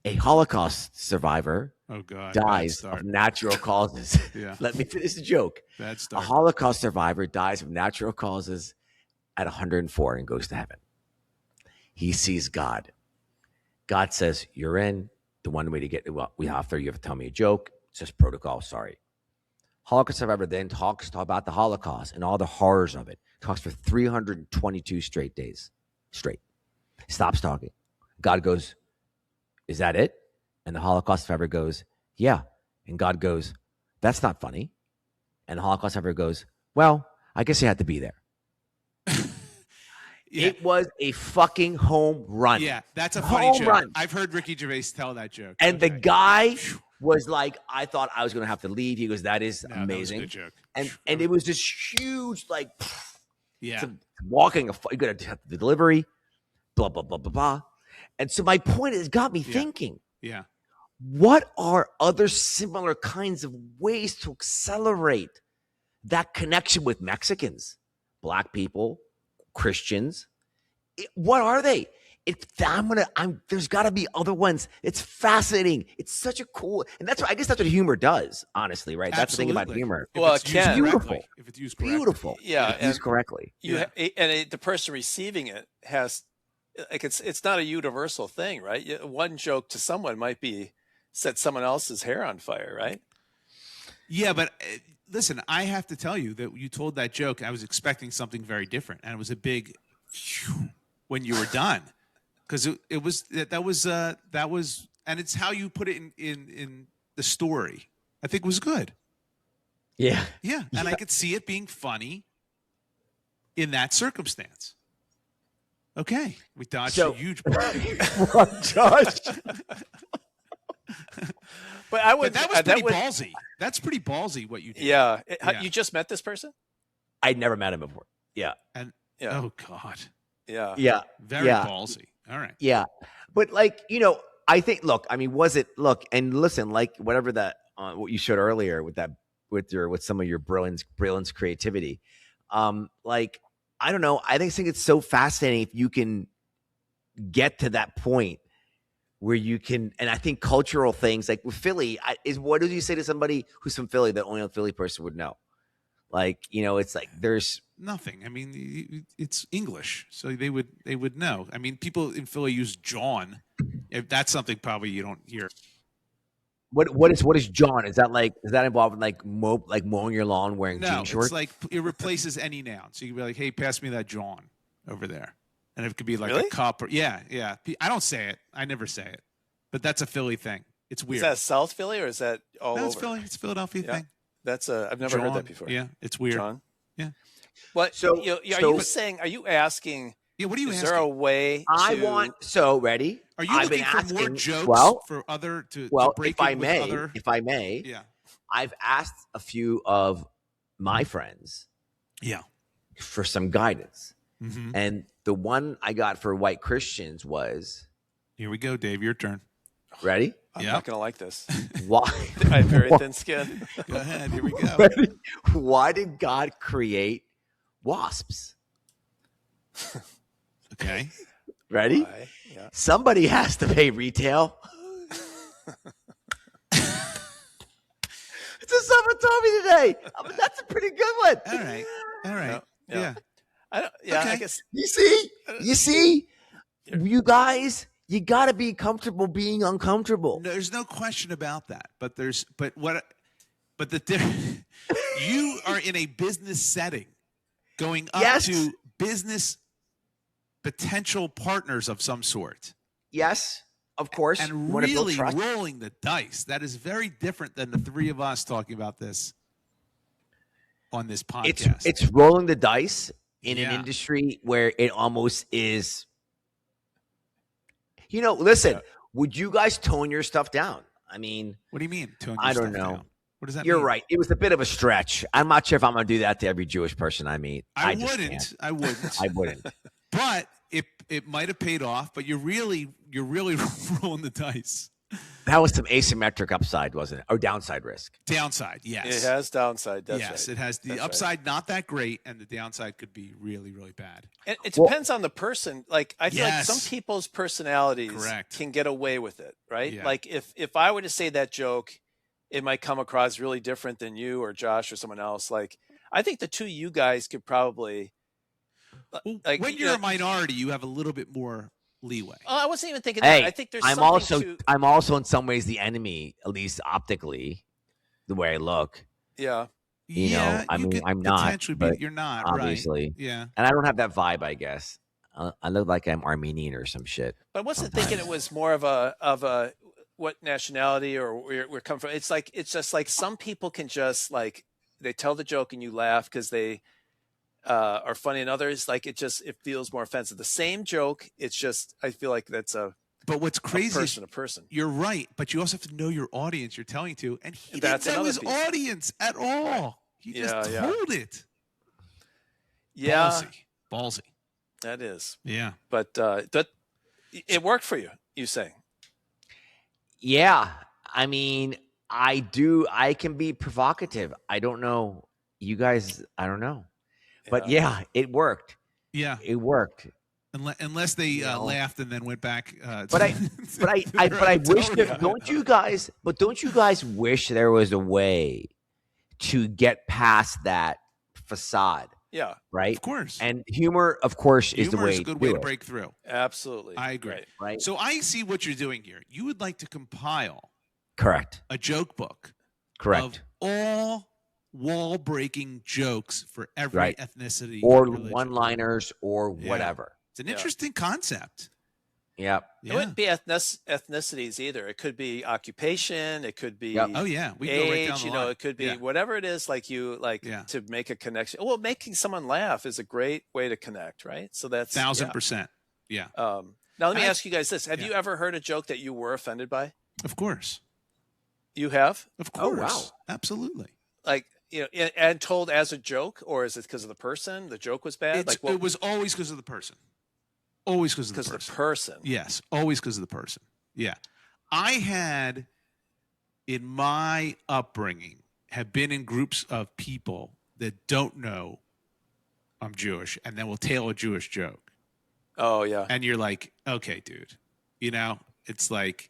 a Holocaust survivor dies of natural causes. Yeah. Let me finish the joke. Bad start. A Holocaust survivor dies of natural causes at 104 and goes to heaven. He sees God. God says, you're in. The one way to get, you have to tell me a joke. It's just protocol. Sorry. Holocaust survivor then talks about the Holocaust and all the horrors of it. Talks for 322 straight days. Stops talking. God goes, is that it? And the Holocaust survivor goes, yeah. And God goes, that's not funny. And the Holocaust survivor goes, well, I guess you had to be there. Yeah. It was a fucking home run. Yeah, that's a funny joke. Run. I've heard Ricky Gervais tell that joke. And the guy was like, I thought I was going to have to leave. He goes, that is amazing. That was a good joke. And it was this huge, like, yeah, walking, you got to have the delivery, blah, blah, blah, blah, blah. And so my point is, got me thinking. Yeah. What are other similar kinds of ways to accelerate that connection with Mexicans, Black people, Christians? What are they? There's got to be other ones. It's fascinating. It's such a cool, and I guess that's what humor does. Honestly, right? That's the thing about humor. Well, it can. Beautiful. If it's used correctly. Beautiful. Yeah, if it's used correctly. The person receiving it has, like, it's not a universal thing, right? One joke to someone might be set someone else's hair on fire, right? Yeah, but listen, I have to tell you that you told that joke. I was expecting something very different, and it was a big when you were done, because that was, and it's how you put it in the story. I think was good. Yeah, and I could see it being funny in that circumstance. Okay, we dodged a huge problem. Josh. But that was pretty ballsy. That's pretty ballsy what you did. Yeah. You just met this person? I'd never met him before. Yeah. And oh God. Yeah. Yeah. Very ballsy. All right. Yeah. But I think, and listen, like whatever that, what you showed earlier with that, with some of your brilliance, creativity. I don't know. I think it's so fascinating if you can get to that point where you can, and I think cultural things like with Philly what do you say to somebody who's from Philly that only a Philly person would know? Like, it's like there's nothing. I mean, it's English, so they would know. I mean, people in Philly use John. If that's something probably you don't hear. What is John? Is that involved in like mowing your lawn wearing jean shorts? It's like it replaces any noun. So you can be like, hey, pass me that John over there. And it could be like a cup. Yeah. I don't say it. I never say it. But that's a Philly thing. It's weird. Is that South Philly or is that all over? It's Philly. It's a Philadelphia thing. That's I've never heard that before. Yeah, it's weird. John? Yeah. What? So, are you asking Yeah, what are you Is asking? there a way I to, want so ready. Are you I've looking been for asking, more jokes well, for other to break if I in with may, other? if I may, Yeah. I've asked a few of my friends Yeah. for some guidance. Mm-hmm. And the one I got for white Christians was, Here we go, Dave. Your turn. ready? I'm Yep. not going to like this. Why? I have very thin skin. Go ahead. Here we go. Ready? Why did God create wasps? Okay. Ready? Why? Yeah. Somebody has to pay retail. It's what someone told me today. That's a pretty good one. All right. All right. Yeah. Yeah. I don't, yeah, Okay. I guess. You see, you guys, you got to be comfortable being uncomfortable. No, there's no question about that. But the you are in a business setting, going up Yes. to business potential partners of some sort, Yes, of course. and You wanna build really trust. rolling the dice. That is very different than the three of us talking about this on this podcast. It's rolling the dice in an Yeah. industry where it almost is. Listen, Yeah. would you guys tone your stuff down? I mean, What do you mean? Tone your I don't stuff know. down? What does that you're mean? right. It was a bit of a stretch. I'm not sure if I'm going to do that to every Jewish person I meet. I just wouldn't. can't. I wouldn't. I wouldn't. But it might have paid off. But you're really rolling the dice. That was some asymmetric upside, wasn't it? Or downside risk. Downside, yes. It has downside. That's yes, right. it has the That's right. upside not that great, and the downside could be really, really bad. It Well- depends on the person. Like I feel like some Yes. people's personalities Correct. can get away with it, right? Yeah. Like if I were to say that joke, it might come across really different than you or Josh or someone else. Like I think the two of you guys could probably like When you're a minority, you have a little bit more leeway. Oh, I wasn't even thinking Hey, that. I think there's I'm something also in some ways the enemy, at least optically, the way I look. yeah. You know, I mean, could I'm not, potentially but you're not, obviously. right? Yeah. And I don't have that vibe, I guess. I look like I'm Armenian or some shit. But I wasn't thinking it was more of a what nationality or where we're coming from. It's just like some people can just like they tell the joke and you laugh because they are funny, and others like it feels more offensive. The same joke, it's just I feel like that's But what's crazy is a person. you're right, but you also have to know your audience you're telling to, and he That's didn't know another his piece. audience at all. He just Yeah. told it. Yeah, Ballsy. that is. Yeah. But it worked for you. You say? Yeah. I mean, I can be provocative. I don't know. You guys, I don't know. But yeah, it worked. Yeah. It worked. Unless they laughed and then went back. But I wish that, don't you guys wish there was a way to get past that facade, Yeah, right? Of course. And humor, of course, is the Humor way is a good to way do to it, break through. absolutely. I agree. Right. right? So I see what you're doing here. You would like to compile Correct. a joke book Correct. of all wall-breaking jokes for every Right. ethnicity Or and religion. one-liners or Yeah. whatever. It's an Yeah. interesting concept. Yep. It wouldn't be ethnicities either. It could be occupation. It could be Yep. Oh yeah, we can go right age. down the You know, line. it could be Yeah. whatever it is. Like Yeah. to make a connection. Well, making someone laugh is a great way to connect, right? So that's 1,000%. Yeah, Now let me I- ask you guys this: Have yeah. you ever heard a joke that you were offended by? of course, You have, of Oh, course, wow. absolutely. like and told as a joke, or is it because of the person? The joke was bad. It was always because of the person. Always because of the because of person. the person. Yes, always because of the person. Yeah. I had, in my upbringing, have been in groups of people that don't know I'm Jewish and then will tell a Jewish joke. Oh yeah. And you're like, okay, dude. You know, it's like,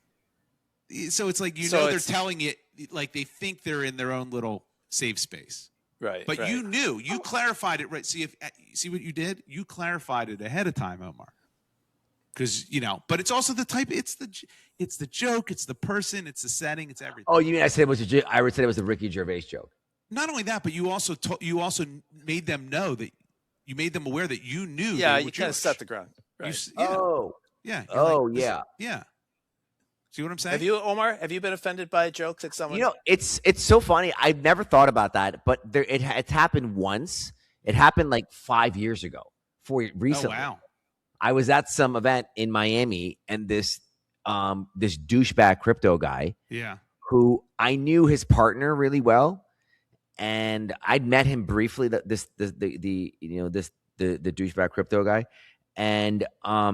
so it's like, So they're it's- telling it like they think they're in their own little safe space. Right. But right. you clarified it right. See what you did? You clarified it ahead of time, Omar. Because but it's also the type. It's the joke. It's the person. It's the setting. It's everything. Oh, you mean I said it was a Ricky Gervais joke? Not only that, but you also made them know that you made them aware that you knew. Yeah, they you were kind of Jewish. set the ground. You Right. s- yeah, Oh. yeah. You're Oh, like, this- yeah. yeah. See what I'm saying? Have you, Omar? Have you been offended by a joke that someone? It's so funny. I've never thought about that, but it's happened once. It happened like 5 years ago. Oh Recently. wow. I was at some event in Miami, and this douchebag crypto guy, Yeah. who I knew his partner really well, and I'd met him briefly. The douchebag crypto guy, and I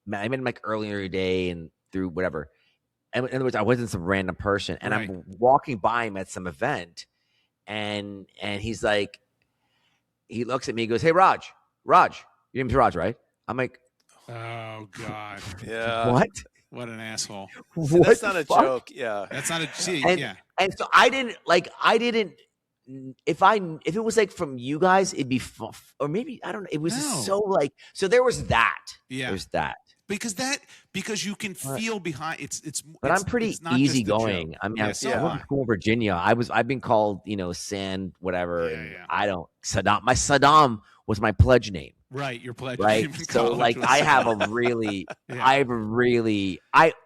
met him like earlier today and through whatever. And in other words, I wasn't some random person, and Right. I'm walking by him at some event, and he's like, he looks at me, he goes, "Hey, Raj, your name's Raj, right?" I'm like, Oh God. Yeah. "What? What an asshole. See, What that's the not a fuck?" joke. Yeah. That's not a see. And, Yeah. and so I didn't if it was like from you guys, it'd be fun, or maybe I don't know. It was just No. so like, so there was that. Yeah. There's that. Because you can But- feel behind it's But I'm pretty it's not just a easygoing. joke. I mean, Yeah, I so went am to I. school in Virginia. I've been called, sand, whatever. Yeah, and yeah. I don't Saddam. My Saddam was my pledge name, Right, your pledge. right? in So college like, was- I have a really, Yeah.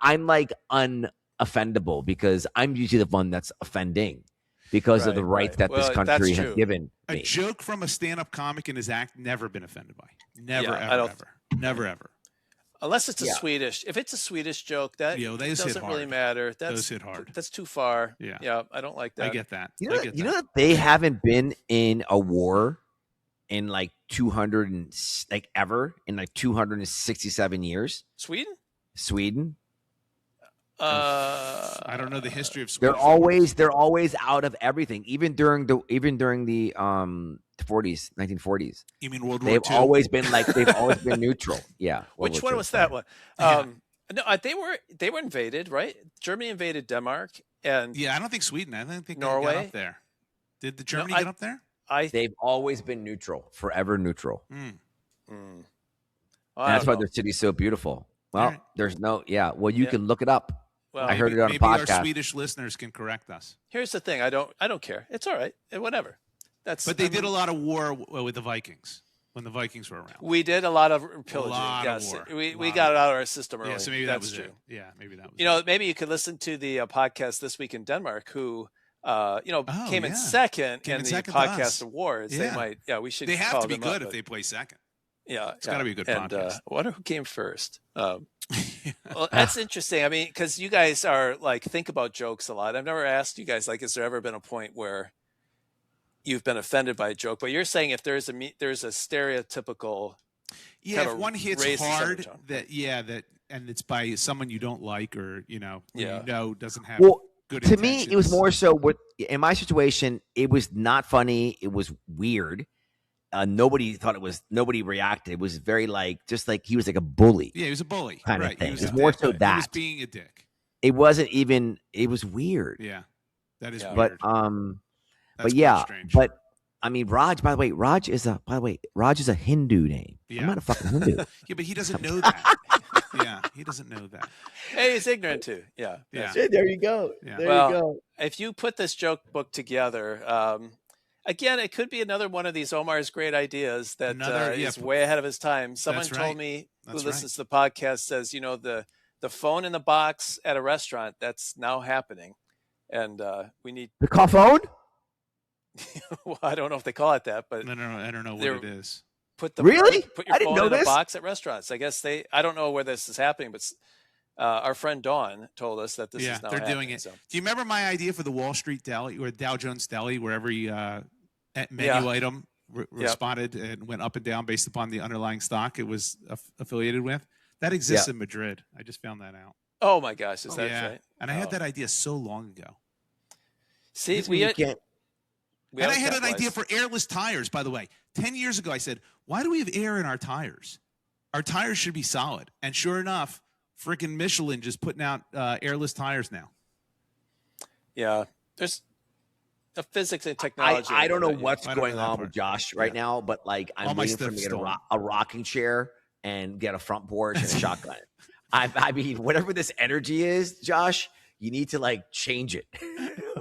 I'm like unoffendable because I'm usually the one that's offending because of the Right, rights right. that this Well, that's country has true. given a me. joke from a stand-up comic in his act never been offended by. Never, Yeah, I ever, don't- ever. Never, ever. Unless it's a Yeah. Swedish. If it's a Swedish joke, that Those hit doesn't really hard. matter. Those hit hard. That's too far. Yeah. Yeah, I don't like that. I get that. You I know, get you know that. that they haven't been in a war in like 200 and like ever in like 267 years. Sweden. I I don't know the history of They're Swedish. always out of everything. Even during the 40s, 1940s. You mean World War They've II? always been like they've always been neutral. Yeah. World Which War one II, was sorry. that one? Yeah. No, they were invaded, right? Germany invaded Denmark, and Yeah, I don't think Sweden. I don't think they Norway? got up there. Did the Germany I- get up there? They've always been neutral, forever neutral. Mm. Well, And I that's don't why know. their city's so beautiful. Well, Alright. there's no, yeah. Well, you Yeah. can look it up. Well, I heard it on a maybe our podcast. Swedish listeners can correct us. Here's the thing: I don't care. It's all right. Whatever. That's. But they I did a mean, lot of war with the Vikings when the Vikings were around. We did a lot of pillaging. lot of yes, war. we Lot got of it out of our system early. Yeah, so maybe That's that was true. it. Yeah, maybe that was You know, maybe you could listen to the podcast This Week in Denmark, who, came in yeah. second Came in in the second to us. podcast awards. They Yeah. might. Yeah, we should. They have call to be them up, good if but- they play second. Yeah, It's gotta be a good and, podcast. I wonder who came first. Well, that's interesting. I mean, because you guys are like think about jokes a lot. I've never asked you guys like, has there ever been a point where you've been offended by a joke? But you're saying if there's a stereotypical, Yeah, kind if of one hits racist hard, undertone. and it's by someone you don't like or Yeah. doesn't have Well, good to me, it was intentions. more so what in my situation, it was not funny. It was weird. Nobody reacted. It was very just like he was like a bully. Yeah, he was a bully. Kind of right. thing. He was It's a more dick. so He was that. being a dick. It wasn't even, it was weird. Yeah. That is Yeah. weird. But That's but pretty yeah, strange. but I mean Raj, by the way, Raj is a Hindu name. Yeah. I'm not a fucking Hindu. Yeah, but he doesn't know that. Yeah, he doesn't know that. hey, he's ignorant too. Yeah. Yeah. There you go. Yeah. There Well, you go. If you put this joke book together, again, it could be another one of these Omar's great ideas that is way ahead of his time. Someone That's told right. me That's who listens to the podcast says, the phone in the box at a restaurant, that's now happening. And we need, The call phone? well, I don't know if they call it that, but I don't know what They're- it is. put the Really? put your I didn't phone know in a this. box at restaurants. I guess I don't know where this is happening, but our friend Dawn told us that this Yeah, is now they're doing happening, it. so. Do you remember my idea for the Wall Street Deli or Dow Jones Deli, where every menu Yeah. item responded and went up and down based upon the underlying stock it was affiliated with? That exists in Madrid. I just found that out. Oh my gosh, is that yeah, right? and I had Oh. that idea so long ago. See, This we means had, you can't. we And I haven't had an idea capitalized. for airless tires, by the way. 10 years ago, I said, why do we have air in our tires? Our tires should be solid. And sure enough, freaking Michelin just putting out airless tires now. Yeah, there's the physics and technology. I don't know that, what's I don't going know that on part. with Josh right now, but All I'm my waiting for him to stuff's get stolen. a rocking chair and get a front porch and a shotgun. I mean, whatever this energy is, Josh, you need to change it.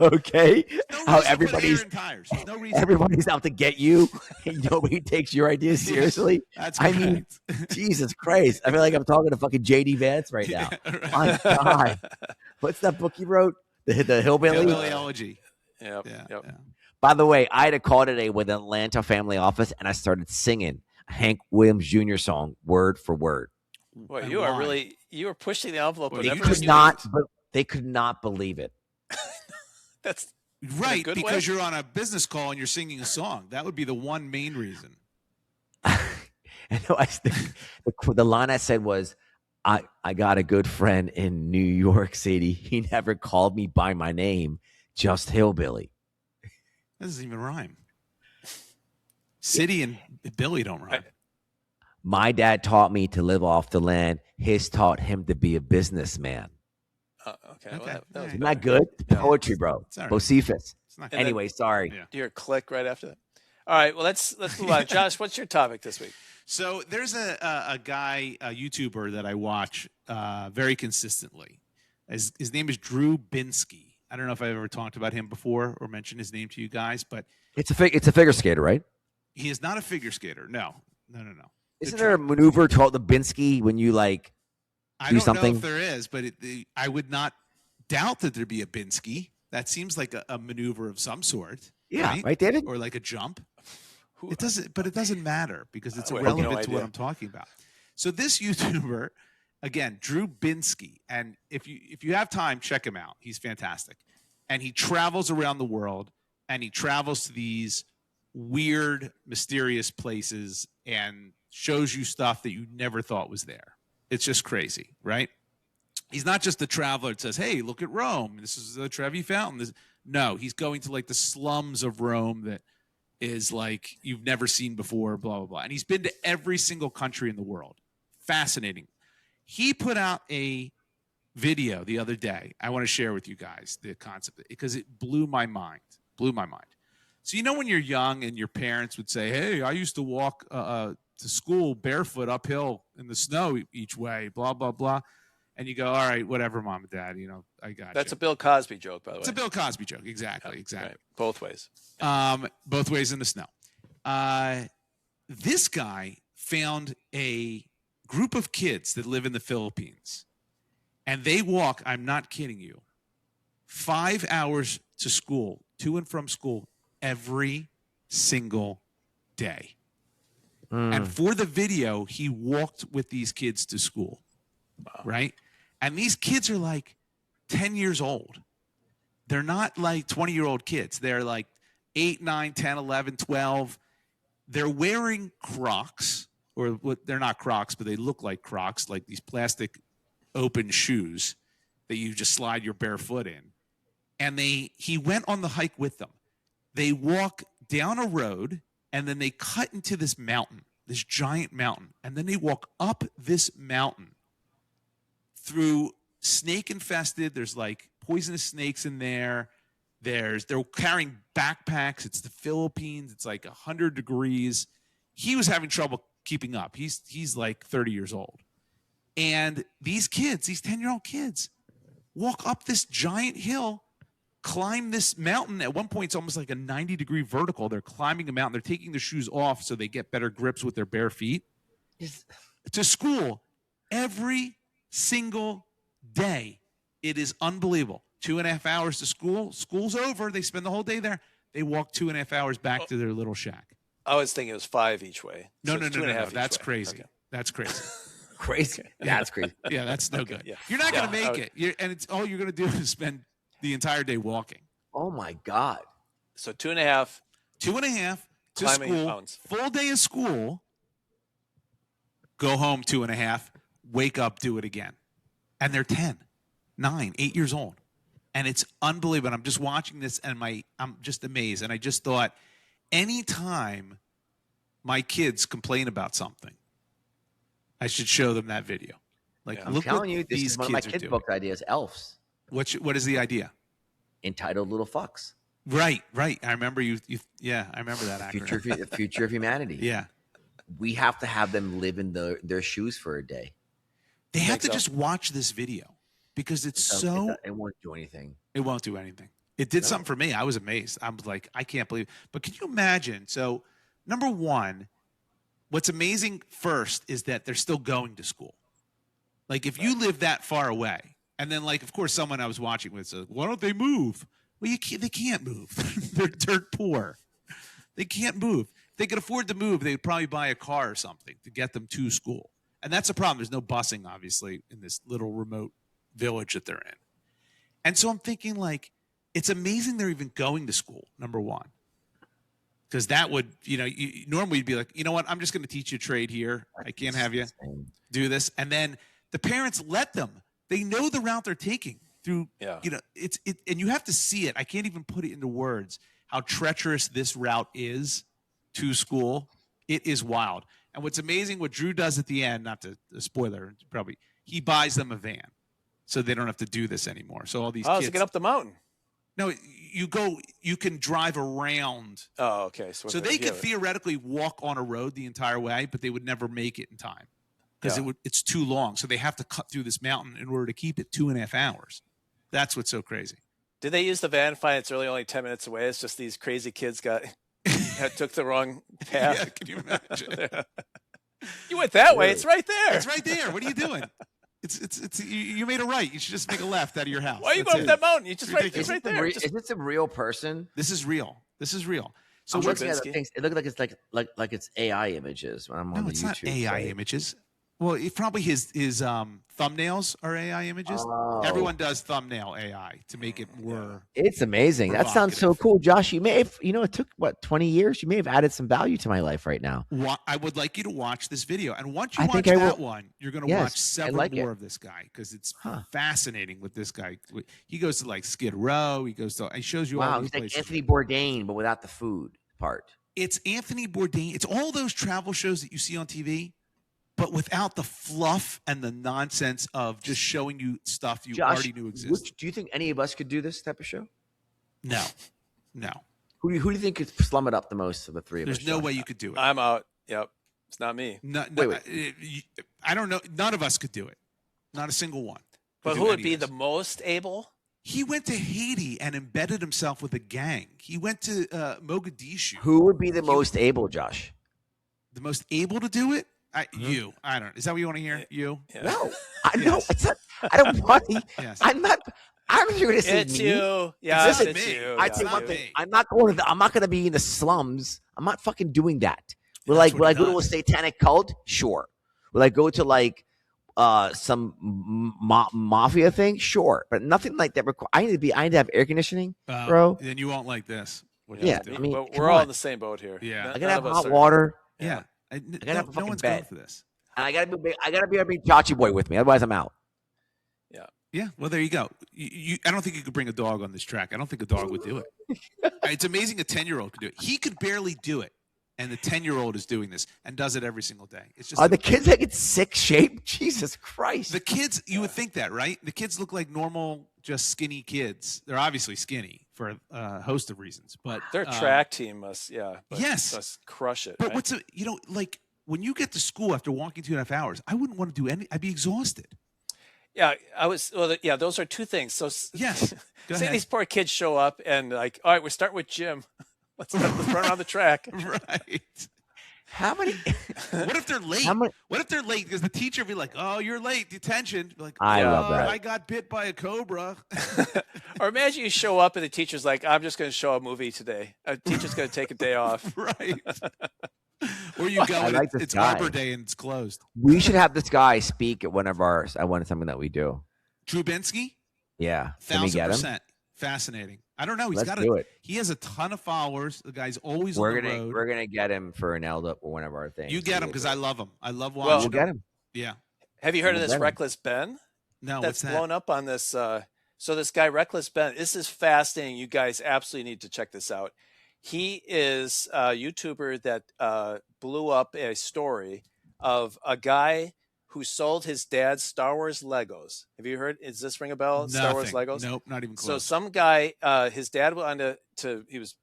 Okay? No How reason to put air in tires. There's no reason. everybody's out to get you and nobody takes your ideas seriously. That's I mean, correct. Jesus Christ. I feel like I'm talking to fucking JD Vance right now. Yeah, right. My God. What's that book you wrote? The Hillbilly? Hillbilly Elegy. Yep, Yeah, yep. yeah. By the way, I had a call today with the Atlanta family office and I started singing. Hank Williams Jr. song, word for word. Boy, And you are why? really not envelope. Well, Of you They everything could you not, learned. but they could not believe it. That's Right, good because way? you're on a business call and you're singing a song. That would be the one main reason. And I think the line I said was, I got a good friend in New York City. He never called me by my name, just Hillbilly. That doesn't even rhyme. City and Billy don't rhyme. My dad taught me to live off the land. His taught him to be a businessman. Okay. Well, Okay. that was Isn't Isn't better. that good? Yeah. Poetry, bro. It's all right. Bocephus. It's not And then- Anyway, sorry. Yeah. Do your click right after that. All right. Well, let's move on. Josh, what's your topic this week? So there's a guy, a YouTuber that I watch very consistently. His name is Drew Binsky. I don't know if I've ever talked about him before or mentioned his name to you guys, but It's a figure skater, right? he is not a figure skater. No. Isn't there a maneuver called the Binsky when you like I do don't something? know if there is, but I would not doubt that there'd be a Binsky. That seems like a maneuver of some sort. Yeah, right, David? Or like a jump. Who- It doesn't matter because it's I have irrelevant no to what idea. I'm talking about. So this YouTuber, again, Drew Binsky, and if you have time, check him out. He's fantastic. And he travels around the world and he travels to these weird, mysterious places and shows you stuff that you never thought was there. It's just crazy, right? He's not just a traveler that says, "Hey, look at Rome. This is the Trevi Fountain." No, he's going to like the slums of Rome that is like you've never seen before, blah, blah, blah. And he's been to every single country in the world. Fascinating. He put out a video the other day. I want to share with you guys the concept because it blew my mind. So you know when you're young and your parents would say, "Hey, I used to walk to school barefoot uphill in the snow each way, blah, blah, blah." And you go, "All right, whatever, Mom and Dad, I got That's you." a Bill Cosby joke, by the way. It's a Bill Cosby joke. Exactly. Right. Both ways. Both ways in the snow. This guy found a group of kids that live in the Philippines, and they walk, I'm not kidding you, 5 hours to school, to and from school, every single day. And for the video, he walked with these kids to school, right? And these kids are like 10 years old. They're not like 20-year-old kids. They're like 8, 9, 10, 11, 12. They're wearing Crocs, or what? They're not Crocs, but they look like Crocs, like these plastic open shoes that you just slide your bare foot in. And he went on the hike with them. They walk down a road, and then they cut into this mountain, this giant mountain. And then they walk up this mountain through snake infested. There's like poisonous snakes in there. They're carrying backpacks. It's the Philippines. It's like 100 degrees. He was having trouble keeping up. He's like 30 years old. And these kids, these 10-year-old kids, walk up this giant hill, climb this mountain. At one point, it's almost like a 90-degree vertical. They're climbing a mountain. They're taking their shoes off so they get better grips with their bare feet. To school every single day. It is unbelievable. 2.5 hours to school. School's over. They spend the whole day there. They walk 2.5 hours back to their little shack. I was thinking it was 5 each way. No, So it's no. 2.5 each That's way. crazy. Okay. That's crazy. Crazy. Yeah, it's crazy. Yeah, that's no good. yeah. You're not going to Yeah, make it. And it's all you're going to do is spend the entire day walking. Oh my God. So 2.5. 2.5 to Climbing school. mountains. Full day of school. Go home 2.5. Wake up. Do it again. And they're 10, 9, 8 years old. And it's unbelievable. I'm just watching this and I'm just amazed. And I just thought, anytime my kids complain about something, I should show them that video. Like, I'm look telling what you, this these is one of my kids are kids' doing. book ideas, Elves, What is the idea? entitled Little Fucks. Right. I remember you. Yeah, I remember that acronym. Future of humanity. Yeah. We have to have them live in their shoes for a day. They have Think to so? just watch this video because it's so. It won't do anything. It won't do anything. It did something for me. I was amazed. I was like, I can't believe. But can you imagine? So, number one, what's amazing first is that they're still going to school. Like, if you live that far away, and then, like, of course, someone I was watching with said, "Why don't they move?" Well, they can't move. They're dirt poor. They can't move. they could afford to move, they'd probably buy a car or something to get them to school. And that's a problem. There's no busing, obviously, in this little remote village that they're in. And so I'm thinking, like, it's amazing they're even going to school, number one. Because that would, normally you'd be like, you know what, I'm just going to teach you a trade here. I can't have you do this. And then the parents let them. They know the route they're taking through, and you have to see it. I can't even put it into words how treacherous this route is to school. It is wild. And what's amazing, what Drew does at the end, not to a spoiler, probably, he buys them a van so they don't have to do this anymore. So all these kids. So get up the mountain. No, you can drive around. Oh, okay. So they could theoretically walk on a road the entire way, but they would never make it in time because it's too long. So they have to cut through this mountain in order to keep it 2.5 hours. That's what's so crazy. Did they use the van? Find it's really only 10 minutes away. It's just these crazy kids took the wrong path. Yeah, can you imagine? You went that way. It's right there. It's right there. What are you doing? It's you made a right. You should just make a left out of your house. Why are you going up that mountain? You just it's right there. Is this a real person? This is real. So I'm looking at the things. It looks like it's it's AI images when I'm on the YouTube. It's not AI images. Well, probably his thumbnails are AI images. Oh. Everyone does thumbnail AI to make it more. It's amazing. That sounds so cool, Josh. You may have, it took 20 years. You may have added some value to my life right now. I would like you to watch this video, and once you watch that one, you're going to watch several more of this guy because it's fascinating with this guy. He goes to like Skid Row. He shows you all these places. Like Anthony Bourdain, but without the food part. It's Anthony Bourdain. It's all those travel shows that you see on TV. But without the fluff and the nonsense of just showing you stuff you already knew existed. Do you think any of us could do this type of show? No. Who do you think could slum it up the most of the three of us? There's no way you could do it. I'm out. Yep. It's not me. Wait. I don't know. None of us could do it. Not a single one. But who would be the most able? He went to Haiti and embedded himself with a gang. He went to Mogadishu. Who would be the most able, Josh? The most able to do it? You. I don't. Is that what you want to hear? You? Yeah. No. No. It's not. I don't want to. Yes. I'm not. I'm here to say it's me. You. Yeah, it's me. You. I tell you one thing. I'm not going to. I'm not going to be in the slums. I'm not fucking doing that. Will I go to a satanic cult? Sure. Will I go to like some mafia thing? Sure. But nothing like that. I need to have air conditioning, bro. Then you won't like this. Yeah. I mean, but we're all in the same boat here. Yeah. I gotta have hot water. Yeah. I gotta have a fucking one's bed going for this. And I gotta be a big Chachi boy with me. Otherwise, I'm out. Yeah. Well, there you go. I don't think you could bring a dog on this track. I don't think a dog would do it. It's amazing a 10-year-old could do it. He could barely do it, and the 10-year-old is doing this and does it every single day. It's just are the kids like in sick shape? Jesus Christ! The kids, you would think that, right? The kids look like normal, just skinny kids. They're obviously skinny for a host of reasons, but their track team must, must crush it. But right? what's like when you get to school after walking 2.5 hours, I wouldn't want to do I'd be exhausted. Yeah, those are two things. So yes, say these poor kids show up and like, all right, we're starting with gym. Let's run around the track. Right. How many? What if they're late? What if they're late? Because the teacher would be like, "Oh, you're late, detention." Like, I love that. I got bit by a cobra. Or imagine you show up and the teacher's like, "I'm just going to show a movie today. A teacher's going to take a day off." Right. Or you go and it's Arbor Day and it's closed. We should have this guy speak at one of ours. I want something that we do. Trubinsky? Yeah. Can we get him? 1,000%. Fascinating. I don't know. Let's do it. He has a ton of followers. The guy's always on the road. We're gonna get him for an Elda or one of our things. You get him because I love him. I love watching. We'll get him. Yeah. Have you heard of this Reckless Ben? No. That's what's blown up on this. So this guy Reckless Ben. This is fascinating. You guys absolutely need to check this out. He is a YouTuber that blew up a story of a guy who sold his dad's Star Wars Legos. Have you heard? Is this ring a bell? Nothing. Star Wars Legos? Nope, not even close. So some guy, his dad wanted he was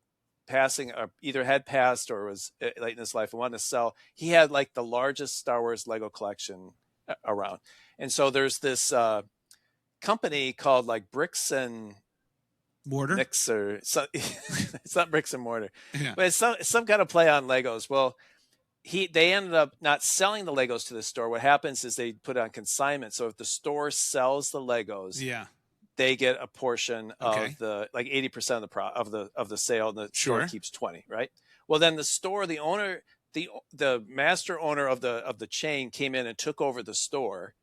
passing, either had passed or was late in his life and wanted to sell. He had like the largest Star Wars Lego collection around. And so there's this company called like Bricks and Mortar? Mix or so, it's not Bricks and Mortar, Yeah. but it's some kind of play on Legos. Well, they ended up not selling the Legos to the store. What happens is they put it on consignment. So if the store sells the Legos, yeah, they get a portion of the like 80% of the sale, and the store keeps 20. Right. Well, then the store, the owner, the master owner of the chain came in and took over the store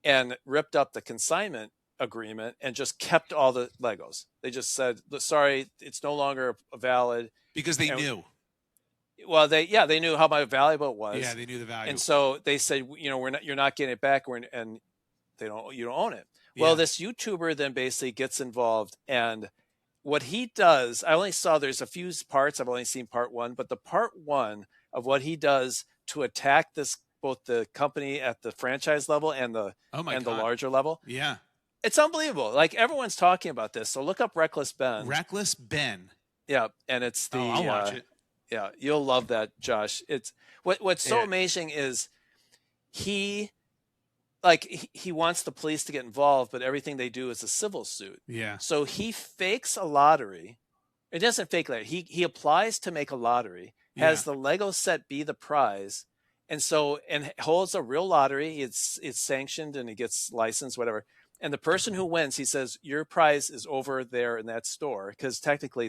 and ripped up the consignment agreement and just kept all the Legos. They just said, sorry, it's no longer valid. Because they knew. Well, they knew how valuable it was. Yeah, they knew the value. And so they said, you're not getting it back, and you don't own it. Yeah. Well, this YouTuber then basically gets involved, and what he does, I only saw, there's a few parts. I've only seen part one, but the part one of what he does to attack both the company at the franchise level and the larger level. Yeah. It's unbelievable. Like, everyone's talking about this. So look up Reckless Ben. Reckless Ben. Yeah. And it's I'll watch it. Yeah. You'll love that, Josh. It's what's so amazing is he wants the police to get involved, but everything they do is a civil suit. Yeah. So he fakes a lottery. It doesn't fake that. He applies to make a lottery, has the Lego set be the prize, and holds a real lottery. It's sanctioned and he gets licensed, whatever. And the person who wins, he says, your prize is over there in that store, because technically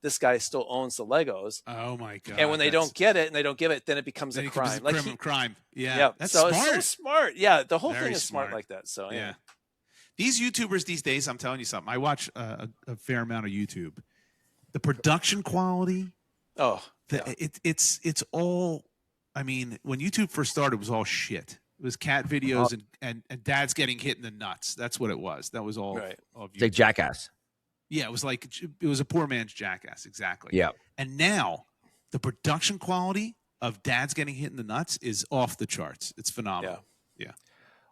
this guy still owns the Legos. Oh my God. And when they don't get it and they don't give it, then it becomes a crime. Crime. Yeah. Yeah. That's so smart. It's so smart. Yeah. The whole Very thing is smart like that. So yeah. These YouTubers these days, I'm telling you something. I watch a fair amount of YouTube. The production quality. Oh, it's all. I mean, when YouTube first started, it was all shit. It was cat videos and dads getting hit in the nuts. That's what it was. That was all. Right. It's like Jackass. Yeah, it was a poor man's Jackass. Exactly. Yeah. And now the production quality of dads getting hit in the nuts is off the charts. It's phenomenal. Yeah.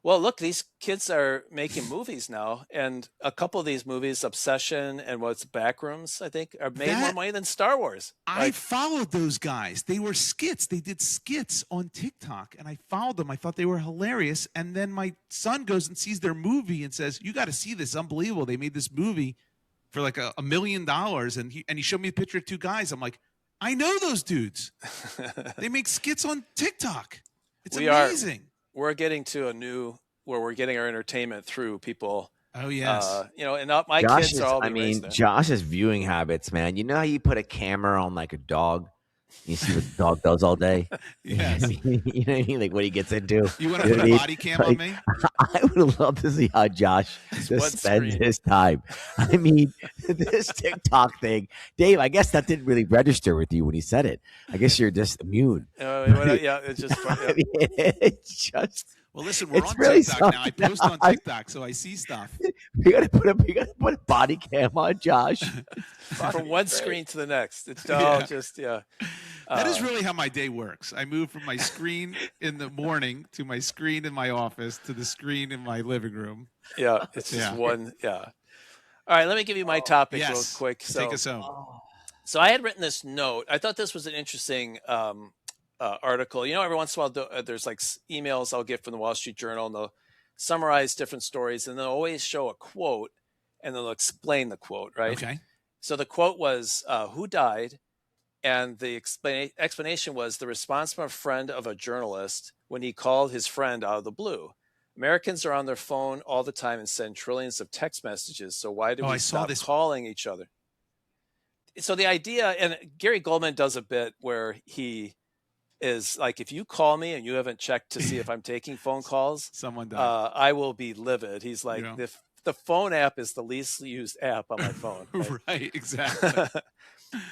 Well, look, these kids are making movies now, and a couple of these movies, Obsession and Backrooms, I think, are made more money than Star Wars. I followed those guys. They were skits. They did skits on TikTok, and I followed them. I thought they were hilarious. And then my son goes and sees their movie and says, "You got to see this. Unbelievable. They made this movie for like $1 million." And he showed me a picture of two guys. I'm like, I know those dudes. They make skits on TikTok. It's amazing. We're getting to where we're getting our entertainment through people. Oh yes. And my kids are all Josh's viewing habits, man. You know how you put a camera on like a dog? You see what the dog does all day? Yes. You know what I mean? Like what he gets into. You want to put a body cam on me? I would love to see how Josh just spends his time. I mean, this TikTok thing, Dave, I guess that didn't really register with you when he said it. I guess you're just immune. Yeah, it's just fun. Yeah. I mean, it's just. Well, listen, we're on really TikTok now. I post on TikTok, so I see stuff. We gotta put a body cam on Josh. From one screen to the next. It's That is really how my day works. I move from my screen in the morning to my screen in my office to the screen in my living room. Yeah, it's just one. Yeah. All right, let me give you my topic real quick. Take us home. So I had written this note. I thought this was an interesting article. Every once in a while, there's like emails I'll get from the Wall Street Journal, and they'll summarize different stories, and they'll always show a quote, and they'll explain the quote, right? Okay. So the quote was, who died? And the explanation was the response from a friend of a journalist when he called his friend out of the blue. Americans are on their phone all the time and send trillions of text messages. So why do we stop calling each other? So the idea, and Gary Goldman does a bit where he is like, if you call me and you haven't checked to see if I'm taking phone calls, someone died. I will be livid. He's like, the phone app is the least used app on my phone. Right, exactly.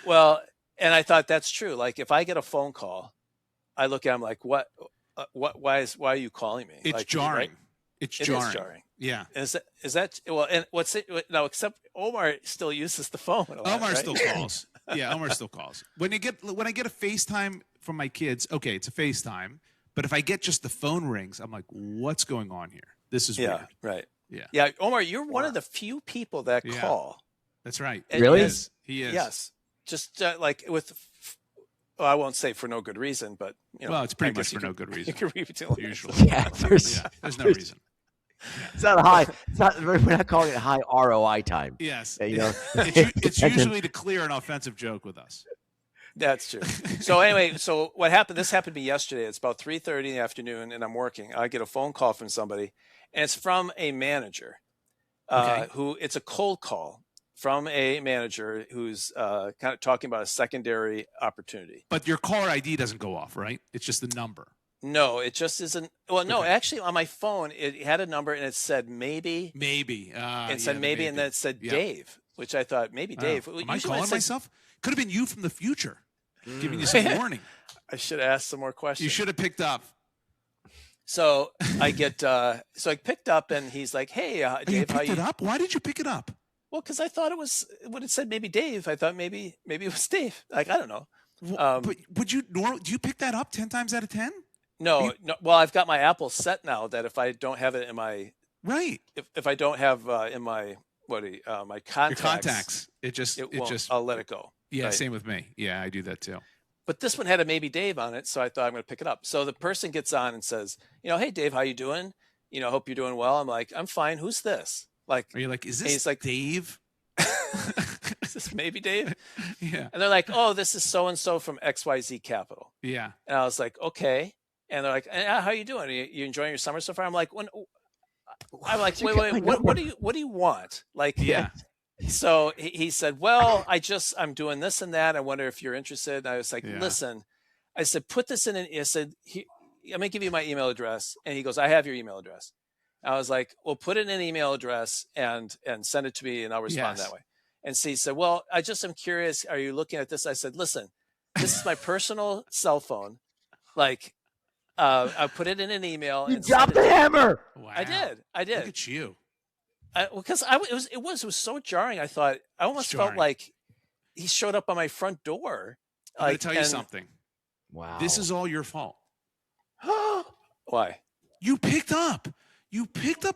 Well, and I thought that's true. Like if I get a phone call, I look at him like, why are you calling me? It's like, jarring. Right? It's It jarring. is jarring. Yeah. Is that well? And what's it now? Except Omar still uses the phone. A lot, Omar right? still calls. Yeah, Omar still calls. When I get a FaceTime from my kids, okay, it's a FaceTime. But if I get just the phone rings, I'm like, what's going on here? This is weird. Right. Yeah. Yeah, Omar, you're one of the few people that call. That's right. And Really? He is. Yes. Just like well, I won't say for no good reason, but well, it's pretty much for no good reason. You can read it Usually. Yeah, there's no reason. It's not high. It's not. We're not calling it high ROI time. Yes. It's usually to clear an offensive joke with us. That's true. So anyway, so what happened? This happened to me yesterday. It's about 3:30 in the afternoon, and I'm working. I get a phone call from somebody, and it's from a manager who it's a cold call. from a manager who's kind of talking about a secondary opportunity. But your caller ID doesn't go off, right? It's just the number. No, it just isn't. Well, no, Okay. actually, on my phone, it had a number and it said maybe. Maybe. It said maybe, and then it said Yeah. Dave, which I thought maybe Dave. Am I Usually when calling it said- myself? Could have been you from the future, giving you some warning. I should have asked some more questions. You should have picked up. So I get, so I picked up, and he's like, "Hey, Oh, you Dave, how picked you?" it up? Why did you pick it up? Well, because I thought it was when it said maybe Dave. I thought maybe it was Dave. Like, I don't know. But would you do you pick that up 10 times out of 10? No. Well, I've got my Apple set now that if I don't have it in my Right. if I don't have in my my contacts, Your contacts. I'll let it go. Yeah, right? same with me. Yeah, I do that too. But this one had a maybe Dave on it, so I thought I'm going to pick it up. So the person gets on and says, "Hey Dave, how you doing? Hope you're doing well." I'm like, "I'm fine. Who's this?" Like, Are you like, is and this he's like, Dave? "Is this maybe Dave?" Yeah. And they're like, "Oh, this is so and so from XYZ Capital." Yeah. And I was like, "Okay." And they're like, "How you doing? You enjoying your summer so far?" I'm like, wait, what do you want? Like, Yeah. So he said, "Well, I'm doing this and that. I wonder if you're interested." And I was like, Yeah. "Listen," I said, "put this in." I said, "I'm going to give you my email address." And he goes, "I have your email address." I was like, "Well, put in an email address and send it to me, and I'll respond Yes. that way." And so he said, "Well, I just am curious. Are you looking at this?" I said, "Listen, this is my personal cell phone. Like, I put it in an email." You and send dropped it the to you." hammer. I Wow. did. Look at you. Because it was so jarring. I thought I almost felt Jarring. like he showed up on my front door. I'm going to tell you something. Wow. This is all your fault. Why? You picked up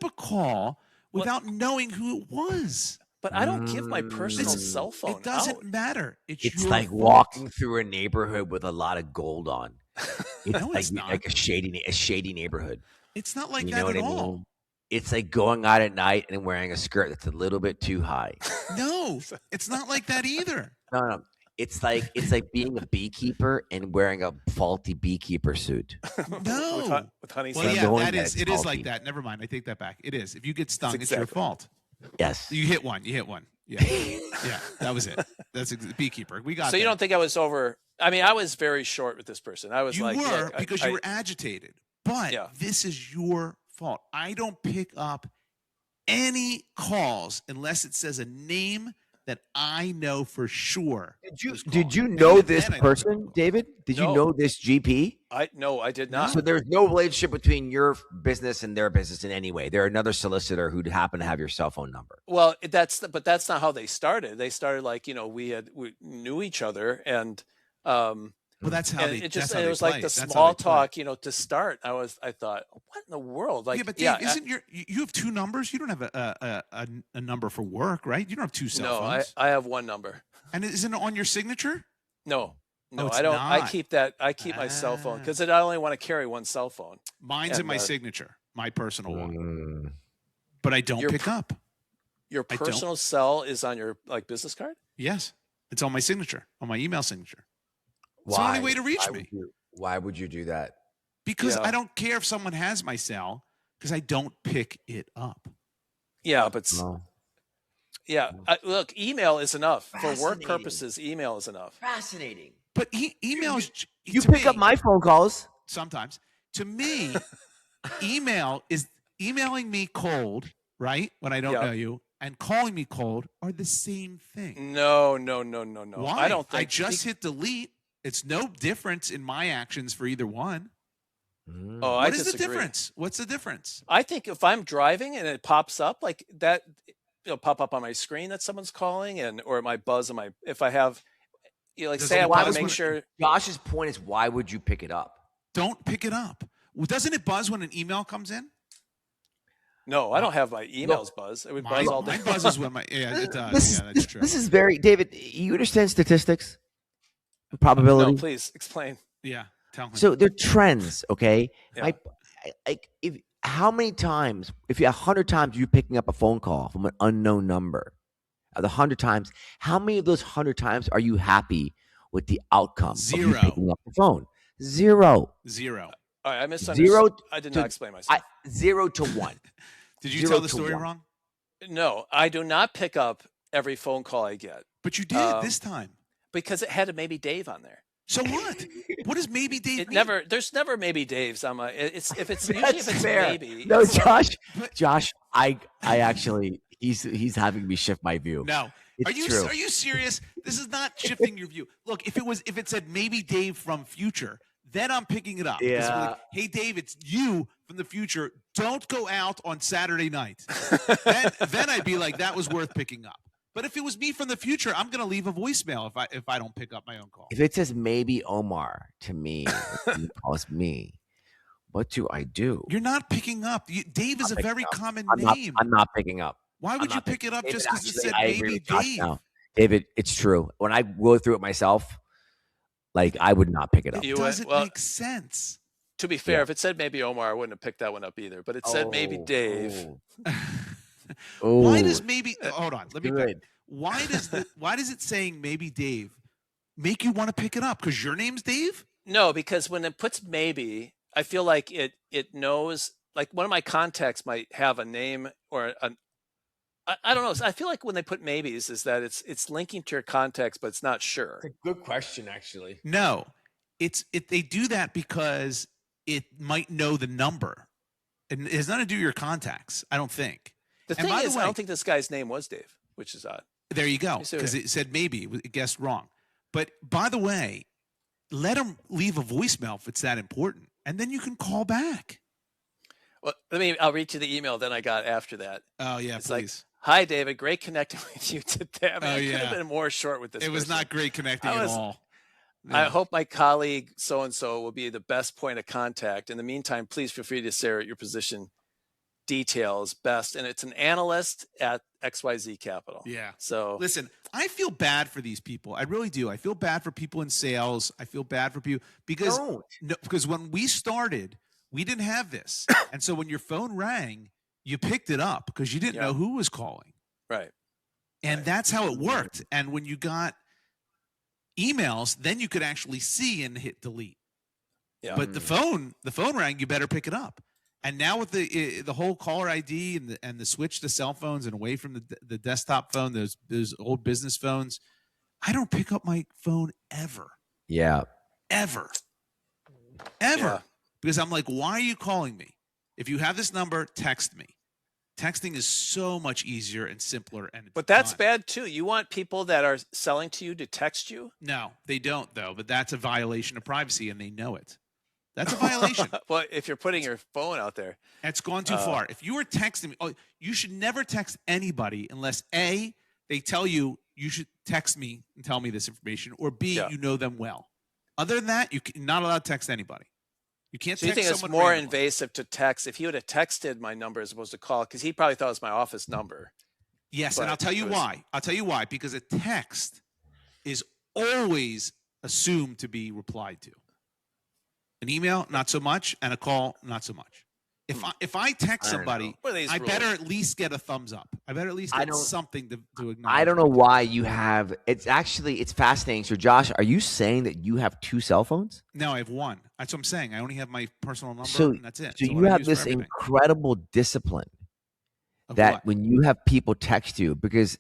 a call without knowing who it was. But I don't give my personal This- cell phone It doesn't out. matter. It's your like fault. walking through a neighborhood with a lot of gold on. It's No, it's not. like a shady neighborhood. It's not like You that know what at I all. mean? It's like going out at night and wearing a skirt that's a little bit too high. No, it's not like that either. No. It's like being a beekeeper and wearing a faulty beekeeper suit. No. with honey. Well, Well, yeah, knowing that that is. it's It is faulty. like that. Never mind. I take that back. It is. If you get stung, it's your exactly. fault. Yes. You hit one. Yeah. Yeah. That was it. That's beekeeper. We got. So you there. don't think I was over? I mean, I was very short with this person. I was You like, were look, because you were agitated. But Yeah. this is your fault. I don't pick up any calls unless it says a name that I know for sure. Did you know Even this then, I don't person, David? Did you No. know this GP? I did not. So there's no relationship between your business and their business in any way. They're another solicitor who'd happen to have your cell phone number. Well, that's not how they started. They started like we knew each other, and Well, that's how and they. it that's just how it they was play. like the That's how small they play. talk, to start. I thought, what in the world? Like, Yeah, but Dave, isn't you have two numbers? You don't have a number for work, right? You don't have two cell no, phones. I have one number. And isn't it on your signature? No, it's I don't. I not. keep that. I keep my cell phone because I only want to carry one cell phone. Mine's in And, my signature, my personal one. Mm. But I don't Your pick up. Your I don't. personal cell is on your business card. Yes, it's on my signature, on my email signature. It's the only way to reach me. Why would you do that? Because Yeah. I don't care if someone has my cell because I don't pick it up. Yeah, but No. yeah, look, email is enough for work Fascinating. purposes. Email is enough. Fascinating. But emails. You to pick me, up my phone calls. sometimes. To me, email is emailing me cold, right? When I don't Yeah. know you, and calling me cold are the same thing. No. Why? I don't think. I just hit delete. It's no difference in my actions for either one. Mm. Oh, I What is the disagree. difference? What's the difference? I think if I'm driving and it pops up like that, it'll pop up on my screen that someone's calling, or it might buzz on my. If I have, like Does say it I buzz want to when make it- sure. Josh's point is, why would you pick it up? Don't pick it up. Well, doesn't it buzz when an email comes in? No, I don't have my emails buzz. It would buzz all day. Mine buzzes when my it does. This, Yeah, that's true. this is very David. You understand statistics, probability. No, please explain. Yeah, tell me. So they're trends, okay? Yeah. How many times, if you 100 times you're picking up a phone call from an unknown number, of the 100 times, how many of those 100 times are you happy with the outcome of you Zero. picking up the phone? Zero. Zero. All right, I misunderstood. Zero I did to- not explain myself. 0 to 1. Did you Zero tell the to story one. wrong? No, I do not pick up every phone call I get. But you did this time. Because it had a maybe Dave on there. So what? What does maybe Dave It mean? never. There's never maybe Daves. It's usually That's if it's fair. maybe. No, Josh, I actually, he's having me shift my view. No. It's true. Are you serious? This is not shifting your view. Look, if it said maybe Dave from future, then I'm picking it up. It's Yeah. like, hey Dave, it's you from the future. Don't go out on Saturday night. then I'd be like, that was worth picking up. But if it was me from the future, I'm going to leave a voicemail if I don't pick up my own call. If it says maybe Omar to me, he calls me, what do I do? You're not picking up. Dave is a very common I'm name. not picking up. Why would you pick it up just because it said maybe Dave? David, it's true. When I go through it myself, like I would not pick it up. It doesn't make sense. To be fair, if it said maybe Omar, I wouldn't have picked that one up either. But it said maybe Dave. Why does maybe hold on? Let me. Good. Why does it saying maybe Dave make you want to pick it up? Because your name's Dave? No, because when it puts maybe, I feel like it knows. Like one of my contacts might have a name or I don't know. I feel like when they put maybes, is that it's linking to your contacts, but it's not sure. It's a good question, actually. No, they do that because it might know the number. And it has nothing to do with your contacts, I don't think. The thing is, I don't think this guy's name was Dave, which is odd. There you go, because it said maybe. It guessed wrong. But by the way, let him leave a voicemail if it's that important, and then you can call back. Well, I'll read you the email then I got after that. Oh, yeah, it's please. Like, hi, David. Great connecting with you today. I mean, it could have been more short with this. It was not great connecting at all. I hope my colleague so-and-so will be the best point of contact. In the meantime, please feel free to share your position details best. And it's an analyst at XYZ Capital. Yeah. So listen, I feel bad for these people. I really do. I feel bad for people in sales. I feel bad for people because when we started, we didn't have this. And so when your phone rang, you picked it up because you didn't know who was calling. Right. And that's how it worked. And when you got emails, then you could actually see and hit delete. Yeah. But the phone rang, you better pick it up. And now with the whole caller ID and the switch to cell phones and away from the desktop phone, those old business phones, I don't pick up my phone ever. Yeah. Ever. Yeah. Because I'm like, why are you calling me? If you have this number, text me. Texting is so much easier and simpler. But that's bad too. You want people that are selling to you to text you? No, they don't though. But that's a violation of privacy and they know it. That's a violation. Well, if you're putting your phone out there. That's gone too far. If you were texting me, you should never text anybody unless A, they tell you should text me and tell me this information, or B, you know them well. Other than that, you're not allowed to text anybody. You can't text someone. So you think it's more invasive to text? If he would have texted my number as opposed to call, because he probably thought it was my office number. Yes, and I'll tell you why. I'll tell you why. Because a text is always assumed to be replied to. An email, not so much, and a call, not so much. If I text somebody, I better at least get a thumbs up. I better at least get something to acknowledge. I don't know why you have. It's fascinating. So, Josh, are you saying that you have two cell phones? No, I have one. That's what I'm saying. I only have my personal number, and that's it. So you have this incredible discipline that when you have people text you, because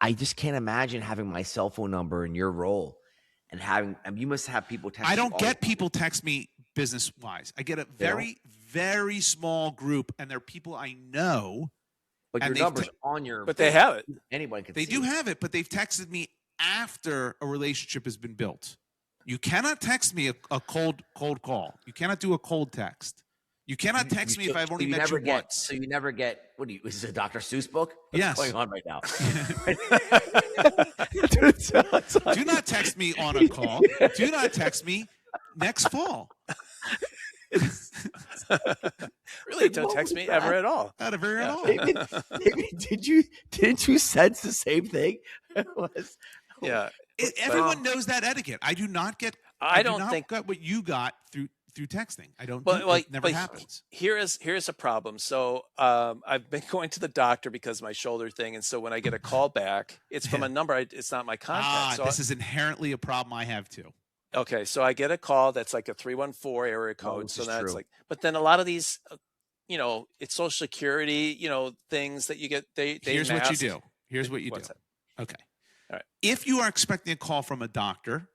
I just can't imagine having my cell phone number in your role. And you must have people text. I don't get people text me business wise. I get a very, very small group, and they're people I know. But your number's on your. But they have it. Anybody can. They do have it, but they've texted me after a relationship has been built. You cannot text me a cold call. You cannot do a cold text. You cannot text me if I've only met you once. So you never get. What do you? Is this a Dr. Seuss book? What's going on right now? Do not text me on a call. Do not text me next fall. Really, don't text me ever at all. Not ever at all. Didn't you sense the same thing? Everyone knows that etiquette. I do not get. I don't think what you got through texting. I don't. It never happens. Here's a problem. So I've been going to the doctor because of my shoulder thing, and so when I get a call back, it's from a number. It's not my contact. So this is inherently a problem I have too. Okay, so I get a call that's like a 314 area code. So that's true. But then a lot of these, it's Social Security, things that you get. Here's what you do. Here's what you do. What's that? Okay. All right. If you are expecting a call from a doctor,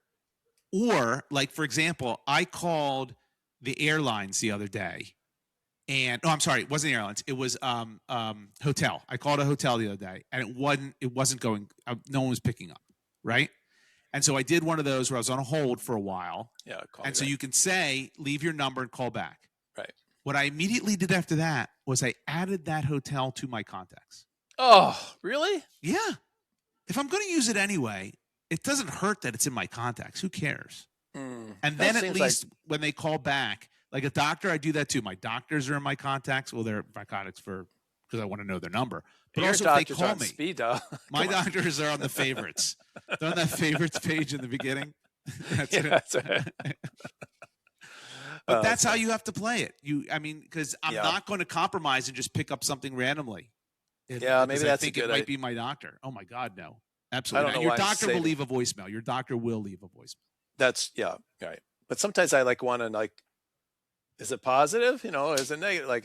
or like, for example, I called the airlines the other day, and I'm sorry, it wasn't airlines. It was hotel. I called a hotel the other day, and it wasn't going. No one was picking up, right? And so I did one of those where I was on hold for a while. Yeah. And so you can say, leave your number and call back. Right. What I immediately did after that was I added that hotel to my contacts. Oh, really? Yeah. If I'm going to use it anyway, it doesn't hurt that it's in my contacts. Who cares? And then at least when they call back, like a doctor, I do that too. My doctors are in my contacts. Well, they're my contacts because I want to know their number. But your also if they doctors call on me, speed dial. my doctors are on the favorites. They're on that favorites page in the beginning. That's Yeah, it. that's right. But that's how you have to play it. Because I'm Yeah. not going to compromise and just pick up something randomly. Yeah, maybe Because that's I think a it good might idea. be my doctor. Oh my God, no. I Absolutely. don't know Your why I'm doctor will saving- leave a voicemail. Your doctor will leave a voicemail. That's right. But sometimes I want to is it positive? Is it negative? I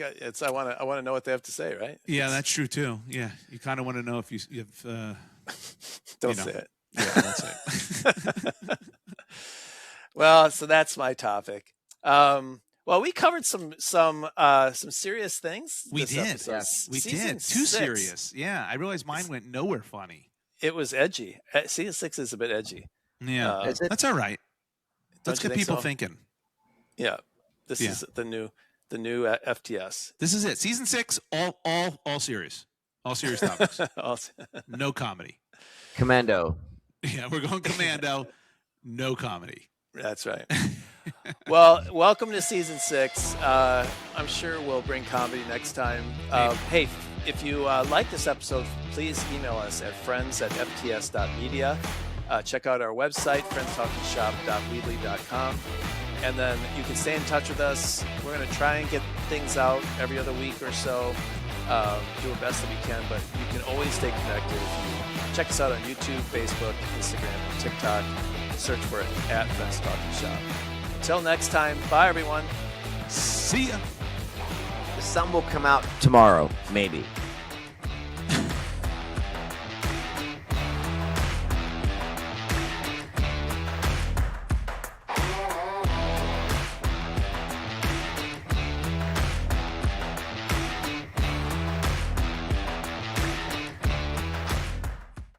want to know what they have to say, right? Yeah, that's true too. Yeah, you kind of want to know if you have. Don't you know. say it. Yeah, that's it. Well, so that's my topic. Well, we covered some serious things. We this did. episode. Yes, we Season did. Too 6, serious. Yeah, I realized mine went nowhere funny. It was edgy. Season 6 is a bit edgy. Yeah, Is it? that's all right. Let's Don't you get think people so? thinking. Yeah, this Yeah. is the new FTS. This is it. Season 6, all serious. All serious topics. No comedy. Commando. Yeah, we're going commando. No comedy. That's right. Well, welcome to season 6. I'm sure we'll bring comedy next time. Hey, if you like this episode, please email us at friends@fts.media. Check out our website, friendstalkingshop.weebly.com. And then you can stay in touch with us. We're going to try and get things out every other week or so. Do our best that we can, but you can always stay connected if you check us out on YouTube, Facebook, Instagram, and TikTok. Search for it at Friends Talking Shop. Until next time, bye everyone. See ya. The sun will come out tomorrow, maybe.